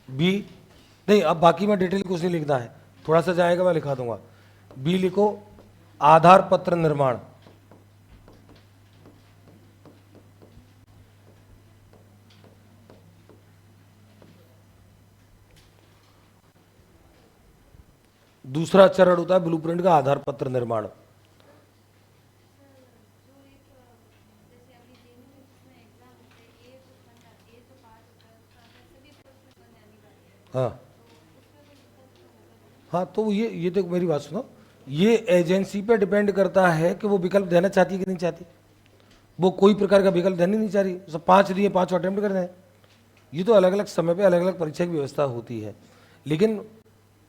बी, नहीं अब बाकी में डिटेल कुछ नहीं लिखना है, थोड़ा सा जाएगा मैं लिखा दूंगा। बी लिखो आधार पत्र निर्माण। दूसरा चरण होता है ब्लूप्रिंट का आधार पत्र निर्माण। हाँ हाँ, तो ये तो मेरी बात सुनो, ये एजेंसी पे डिपेंड करता है कि वो विकल्प देना चाहती है कि नहीं चाहती। वो कोई प्रकार का विकल्प देना नहीं चाह रही, सब 5 दिए 5 अटेम्प्ट कर रहे हैं। ये तो अलग अलग समय पे अलग अलग परीक्षा की व्यवस्था होती है, लेकिन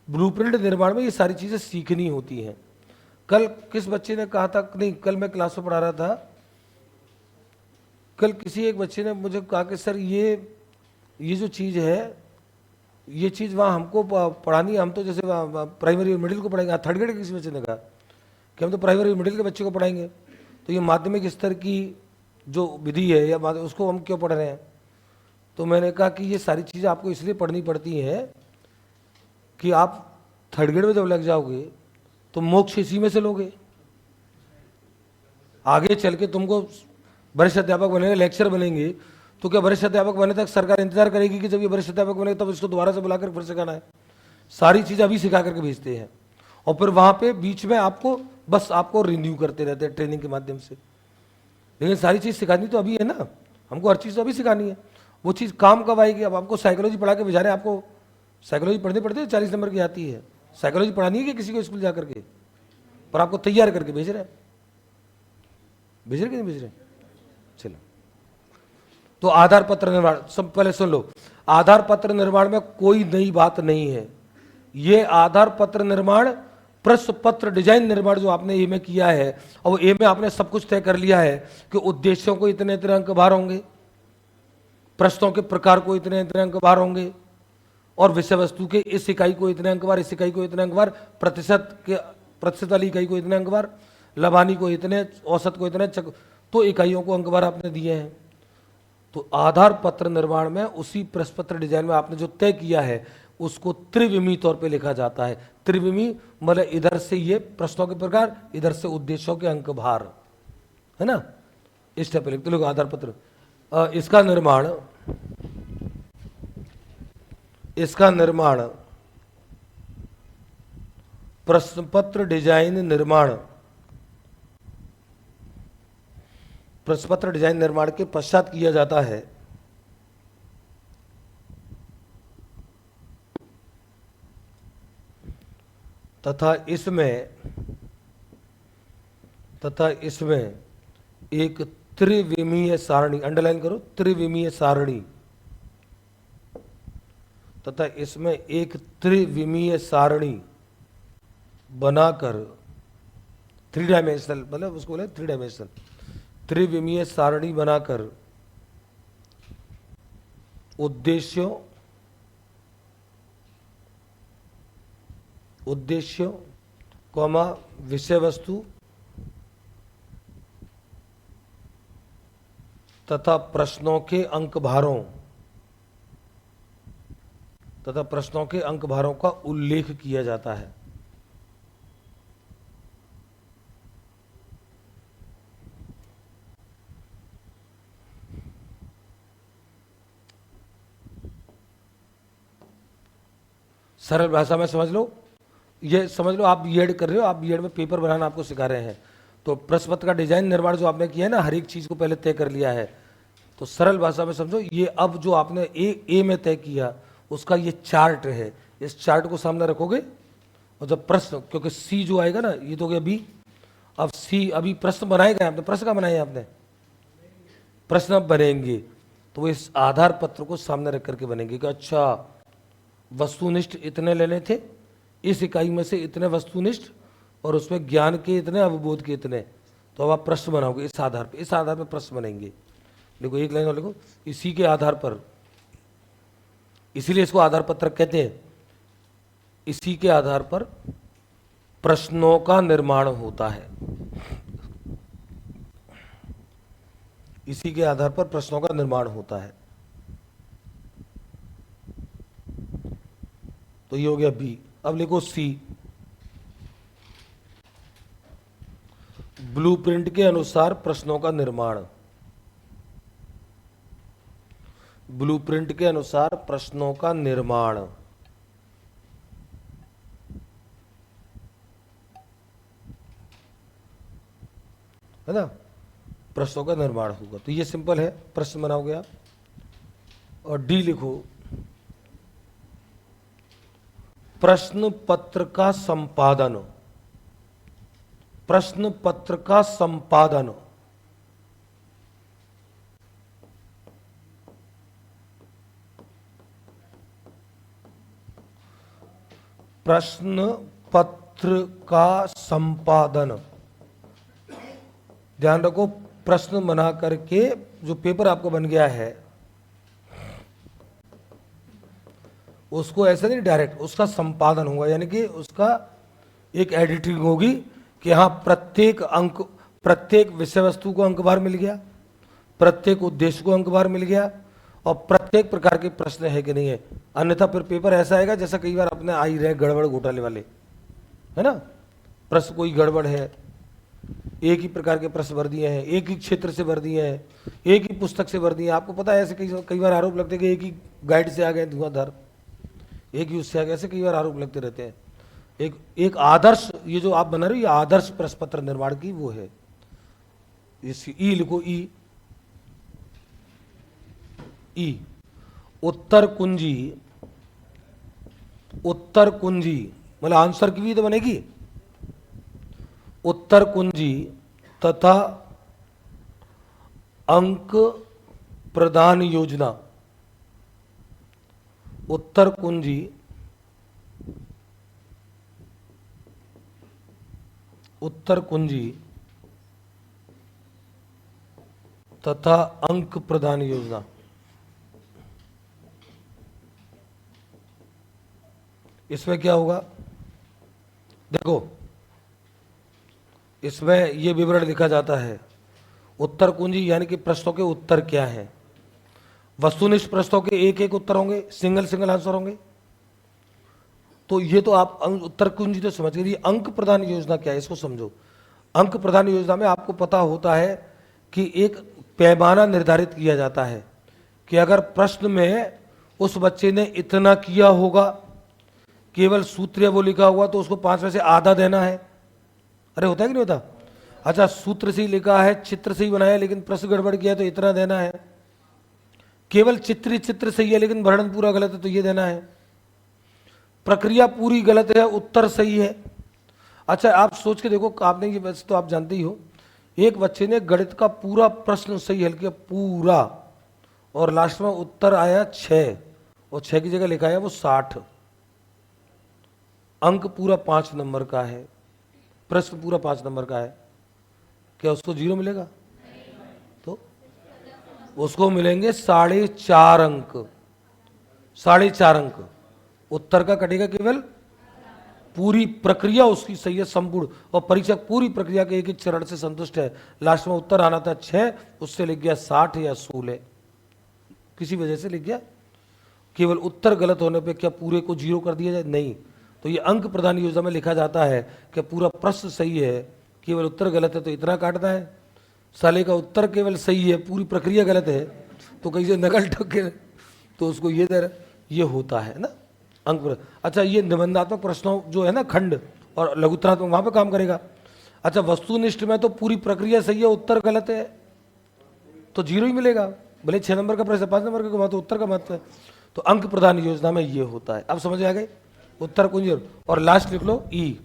ब्लूप्रिंट निर्माण में ये सारी चीज़ें सीखनी होती हैं। कल किस बच्चे ने कहा था, नहीं कल मैं क्लास में पढ़ा रहा था, कल किसी एक बच्चे ने मुझे कहा कि सर ये जो चीज़ है, ये चीज़ वहाँ हमको पढ़ानी है, हम तो जैसे प्राइमरी और मिडिल को पढ़ाएंगे। थर्ड ग्रेड के किसी बच्चे ने कहा कि हम तो प्राइमरी और मिडिल के बच्चे को पढ़ाएंगे, तो ये माध्यमिक स्तर की जो विधि है या उसको हम क्यों पढ़ रहे हैं। तो मैंने कहा कि ये सारी चीज़ें आपको इसलिए पढ़नी पड़ती हैं कि आप थर्ड ग्रेड में जब लग जाओगे तो मोक्ष इसी में से लोगे। आगे चल के तुमको वरिष्ठ अध्यापक बनेंगे, लेक्चर बनेंगे, तो क्या वरिष्ठ अध्यापक बने तक सरकार इंतजार करेगी कि जब ये वरिष्ठ अध्यापक बने तब इसको दोबारा से बुलाकर फिर सिखाना है। सारी चीज़ अभी सिखा करके भेजते हैं, और फिर वहाँ पे बीच में आपको रिन्यू करते रहते हैं ट्रेनिंग के माध्यम से। लेकिन सारी चीज़ सिखानी तो अभी है ना, हमको हर चीज़ तो अभी सिखानी है। वो चीज़ काम कब आएगी। अब आपको साइकोलॉजी पढ़ा के भेजा रहे हैं, आपको साइकोलॉजी पढ़ते पढ़ते 40 नंबर की आती है। साइकोलॉजी पढ़ानी है कि किसी को स्कूल जा करके, पर आपको तैयार करके भेज रहे हैं। भेज रहे कि नहीं भेज रहे? चलो, तो आधार पत्र निर्माण, सब पहले सुन लो। आधार पत्र निर्माण में कोई नई बात नहीं है। ये आधार पत्र निर्माण, प्रश्न पत्र डिजाइन निर्माण जो आपने ए में किया है, और ए में आपने सब कुछ तय कर लिया है कि उद्देश्यों को इतने इतने अंक बाहर होंगे, प्रश्नों के प्रकार को इतने इतने अंक बाहर होंगे, और विषय वस्तु के इस इकाई को इतने अंक बार, इस इकाई को इतने अंक बार, प्रतिशत वाली इकाई को इतने अंक बार, लबानी को इतने, औसत को इतने, तो इकाइयों को अंक बार आपने दिए हैं। तो आधार पत्र निर्माण में उसी प्रश्न पत्र डिजाइन में आपने जो तय किया है उसको त्रिविमी तौर पे लिखा जाता है। त्रिविमी मतलब इधर से ये प्रश्नों के प्रकार, इधर से उद्देश्यों के अंक भार, है ना। इस टाइप पे लिखते लोग आधार पत्र। इसका निर्माण प्रश्न पत्र डिजाइन निर्माण, प्रश्न पत्र डिजाइन निर्माण के पश्चात किया जाता है। तथा इसमें एक त्रिविमीय सारणी, अंडरलाइन करो, त्रिविमीय सारणी, तथा इसमें एक त्रिविमीय सारणी बनाकर, 3 डायमेंशनल, मतलब उसको बोले 3 डायमेंशनल, त्रिविमीय सारणी बनाकर उद्देश्यों कॉमा विषय वस्तु तथा प्रश्नों के अंक भारों का उल्लेख किया जाता है। सरल भाषा में समझ लो, ये समझ लो, आप बीएड कर रहे हो, आप बीएड में पेपर बनाना आपको सिखा रहे हैं, तो प्रश्न पत्र का डिजाइन निर्माण जो आपने किया है ना, हर एक चीज को पहले तय कर लिया है। तो सरल भाषा में समझो, ये अब जो आपने ए में तय किया उसका ये चार्ट है, इस चार्ट को सामने रखोगे, और जब प्रश्न, क्योंकि सी जो आएगा ना, ये तो हो गया बी, अब सी अभी प्रश्न बनाएगा आपने, प्रश्न का बनाए आपने, प्रश्न अब बनेंगे, तो वो इस आधार पत्र को सामने रख करके बनेंगे कि अच्छा वस्तुनिष्ठ इतने लेने थे, इस इकाई में से इतने वस्तुनिष्ठ, और उसमें ज्ञान के इतने, अवबोध के इतने, तो अब आप प्रश्न बनाओगे इस आधार पर प्रश्न बनेंगे। देखो एक लाइन और लिखो, इसी के आधार पर, इसीलिए इसको आधार पत्रक कहते हैं, इसी के आधार पर प्रश्नों का निर्माण होता है। इसी के आधार पर प्रश्नों का निर्माण होता है। तो ये हो गया बी। अब लिखो सी। ब्लूप्रिंट के अनुसार प्रश्नों का निर्माण। ब्लूप्रिंट के अनुसार प्रश्नों का निर्माण। है ना, प्रश्नों का निर्माण होगा। तो ये सिंपल है, प्रश्न बनाओगे आप। और डी लिखो, प्रश्न पत्र का संपादन। प्रश्न पत्र का संपादन। प्रश्न पत्र का संपादन। ध्यान रखो, प्रश्न बना करके जो पेपर आपको बन गया है उसको ऐसा नहीं डायरेक्ट, उसका संपादन होगा, यानी कि उसका एक एडिटिंग होगी कि हाँ प्रत्येक अंक, प्रत्येक विषय वस्तु को अंकभार मिल गया, प्रत्येक उद्देश्य को अंकभार मिल गया, और प्रत्येक प्रकार के प्रश्न है कि नहीं है। अन्यथा फिर पेपर ऐसा आएगा जैसा कई बार अपने आ ही रहे गड़बड़ घोटाले वाले, है ना। प्रश्न कोई गड़बड़ है, एक ही प्रकार के प्रश्न भर दिए हैं, एक ही क्षेत्र से भर दिए हैं, एक ही पुस्तक से भर दिए हैं। आपको पता है ऐसे कई बार आरोप लगते हैं कि एक ही गाइड से आ गए धुआंधार, एक ही उससे आ गए, ऐसे कई बार आरोप लगते रहते हैं। एक आदर्श, ये जो आप बना रहे हो, ये आदर्श प्रश्न पत्र निर्माण की वो है। इस ई लिखो, ई। ई उत्तर कुंजी। उत्तर कुंजी मतलब आंसर की भी तो बनेगी। उत्तर कुंजी तथा अंक प्रदान योजना। उत्तर कुंजी उत्तर कुंजी तथा अंक प्रदान योजना। इसमें क्या होगा, देखो इसमें ये विवरण लिखा जाता है। उत्तर कुंजी यानी कि प्रश्नों के उत्तर क्या हैं। वस्तुनिष्ठ प्रश्नों के एक एक उत्तर होंगे, सिंगल सिंगल आंसर होंगे। तो ये तो आप उत्तर कुंजी तो समझ गए। अंक प्रदान योजना क्या है, इसको समझो। अंक प्रदान योजना में आपको पता होता है कि एक पैमाना निर्धारित किया जाता है कि अगर प्रश्न में उस बच्चे ने इतना किया होगा, केवल सूत्र वो लिखा हुआ, तो उसको 5 में से आधा देना है। अरे होता है कि नहीं होता। अच्छा, सूत्र से ही लिखा है, चित्र से ही बनाया, लेकिन प्रश्न गड़बड़ किया तो इतना देना है। केवल चित्र सही है लेकिन वर्णन पूरा गलत है तो ये देना है। प्रक्रिया पूरी गलत है, उत्तर सही है। अच्छा, आप सोच के देखो, आपने ये वैसे तो आप जानते ही हो, एक बच्चे ने गणित का पूरा प्रश्न सही हल किया पूरा, और लास्ट में उत्तर आया 6, और 6 की जगह लिखा है वो 60। अंक पूरा 5 नंबर का है, प्रश्न पूरा 5 नंबर का है, क्या उसको 0 मिलेगा? तो उसको मिलेंगे 4.5 अंक। 4.5 अंक उत्तर का कटेगा केवल। पूरी प्रक्रिया उसकी सही है, संपूर्ण, और परीक्षक पूरी प्रक्रिया के एक एक चरण से संतुष्ट है। लास्ट में उत्तर आना था 6, उससे लिख गया 60 या 16, किसी वजह से लिख गया। केवल उत्तर गलत होने पे क्या पूरे को 0 कर दिया जाए? नहीं। तो ये अंक प्रदान योजना में लिखा जाता है कि पूरा प्रश्न सही है, केवल उत्तर गलत है तो इतना काटना है। साले का उत्तर केवल सही है, पूरी प्रक्रिया गलत है, तो कहीं से नकल ठोके तो उसको ये दे, ये होता है ना अंक। अच्छा, ये निबंधात्मक प्रश्नों जो है ना, खंड और लघुत्तरात्मक, वहां पे काम करेगा। अच्छा, वस्तुनिष्ठ में तो पूरी प्रक्रिया सही है, उत्तर गलत है तो 0 ही मिलेगा, भले 6 नंबर का प्रश्न 5 नंबर का, वहां तो उत्तर का महत्व है। तो अंक प्रदान योजना में ये होता है। अब समझ आ गए, उत्तर कुंजी। और लास्ट लिख लो ई।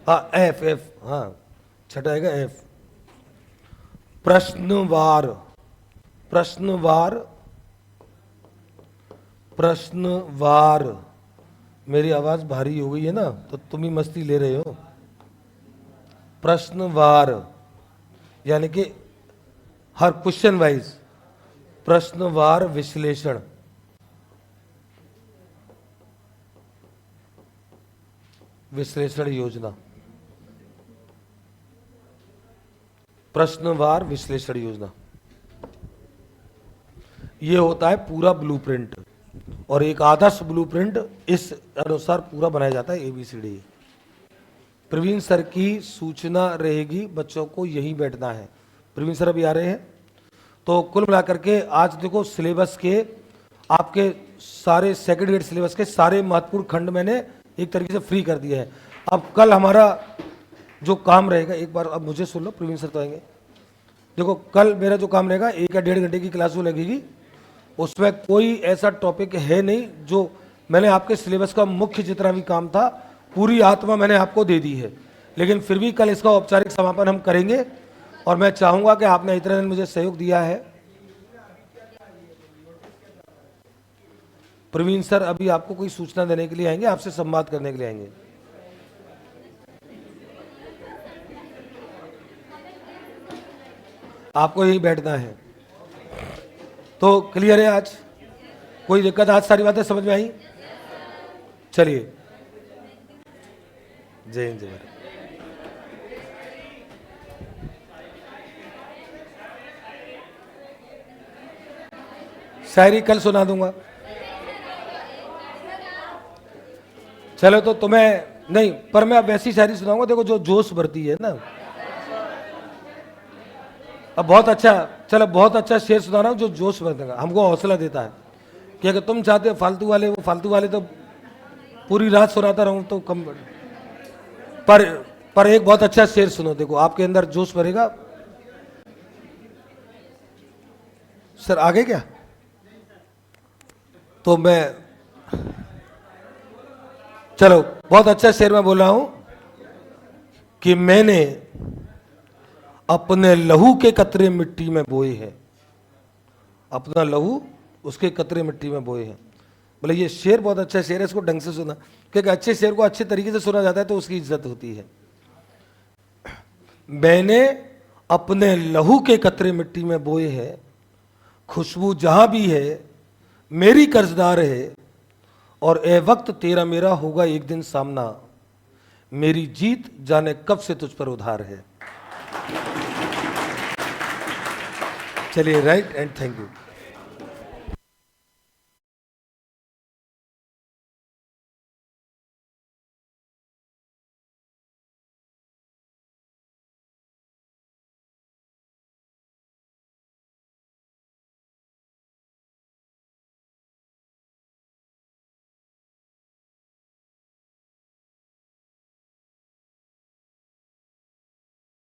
हाँ, एफ, हाँ छठा आएगा एफ। प्रश्नवार। प्रश्नवार। प्रश्नवार। मेरी आवाज भारी हो गई है ना, तो तुम ही मस्ती ले रहे हो। प्रश्नवार यानी कि हर क्वेश्चन वाइज प्रश्नवार विश्लेषण। विश्लेषण योजना। प्रश्नवार विश्लेषण योजना, ये होता है पूरा ब्लूप्रिंट, और एक आदर्श ब्लूप्रिंट इस अनुसार पूरा बनाया जाता है ABCD। प्रवीण सर की सूचना रहेगी, बच्चों को यहीं बैठना है। प्रवीण सर अभी आ रहे हैं। तो कुल मिलाकर के आज देखो सिलेबस के आपके सारे सेकंड ग्रेड सिलेबस के सारे महत्वपूर्ण खंड मैंने एक तरीके से फ्री कर दिए हैं। अब कल हमारा जो काम रहेगा, एक बार अब मुझे सुन लो, प्रवीण सर तो आएंगे। देखो कल मेरा जो काम रहेगा 1 या 1.5 घंटे की क्लास जो लगेगी, उसमें कोई ऐसा टॉपिक है नहीं जो मैंने आपके सिलेबस का मुख्य जितना भी काम था पूरी आत्मा मैंने आपको दे दी है, लेकिन फिर भी कल इसका औपचारिक समापन हम करेंगे। और मैं चाहूंगा कि आपने इतने दिन मुझे सहयोग दिया है। प्रवीण सर अभी आपको कोई सूचना देने के लिए आएंगे, आपसे संवाद करने के लिए आएंगे। आपको यही बैठना है। तो क्लियर है आज? कोई दिक्कत? आज सारी बातें समझ में आई? चलिए, जय हिंद, जय भारत। शायरी कल सुना दूंगा। चलो तो तुम्हें नहीं, पर मैं अब वैसी शायरी सुनाऊंगा देखो जो जोश भरती है ना। अब बहुत अच्छा, चलो बहुत अच्छा शेर सुना रहा हूं जो जोश भर देगा, हमको हौसला देता है कि अगर तुम चाहते हो फालतू वाले, वो फालतू वाले तो पूरी रात सुनाता रहूं तो कम। पर एक बहुत अच्छा शेर सुनो, देखो आपके अंदर जोश भरेगा। सर आगे क्या? तो मैं, चलो बहुत अच्छा शेर मैं बोल रहा हूं कि मैंने अपने लहू के कतरे मिट्टी में बोए हैं, अपना लहू उसके कतरे मिट्टी में बोए हैं। बोले ये शेर बहुत अच्छा शेर है, इसको ढंग से सुना, क्योंकि अच्छे शेर को अच्छे तरीके से सुना जाता है तो उसकी इज्जत होती है। मैंने अपने लहू के कतरे मिट्टी में बोए हैं, खुशबू जहां भी है मेरी कर्जदार है, और ए वक्त तेरा मेरा होगा एक दिन सामना, मेरी जीत जाने कब से तुझ पर उधार है। चलिए, राइट एंड थैंक यू।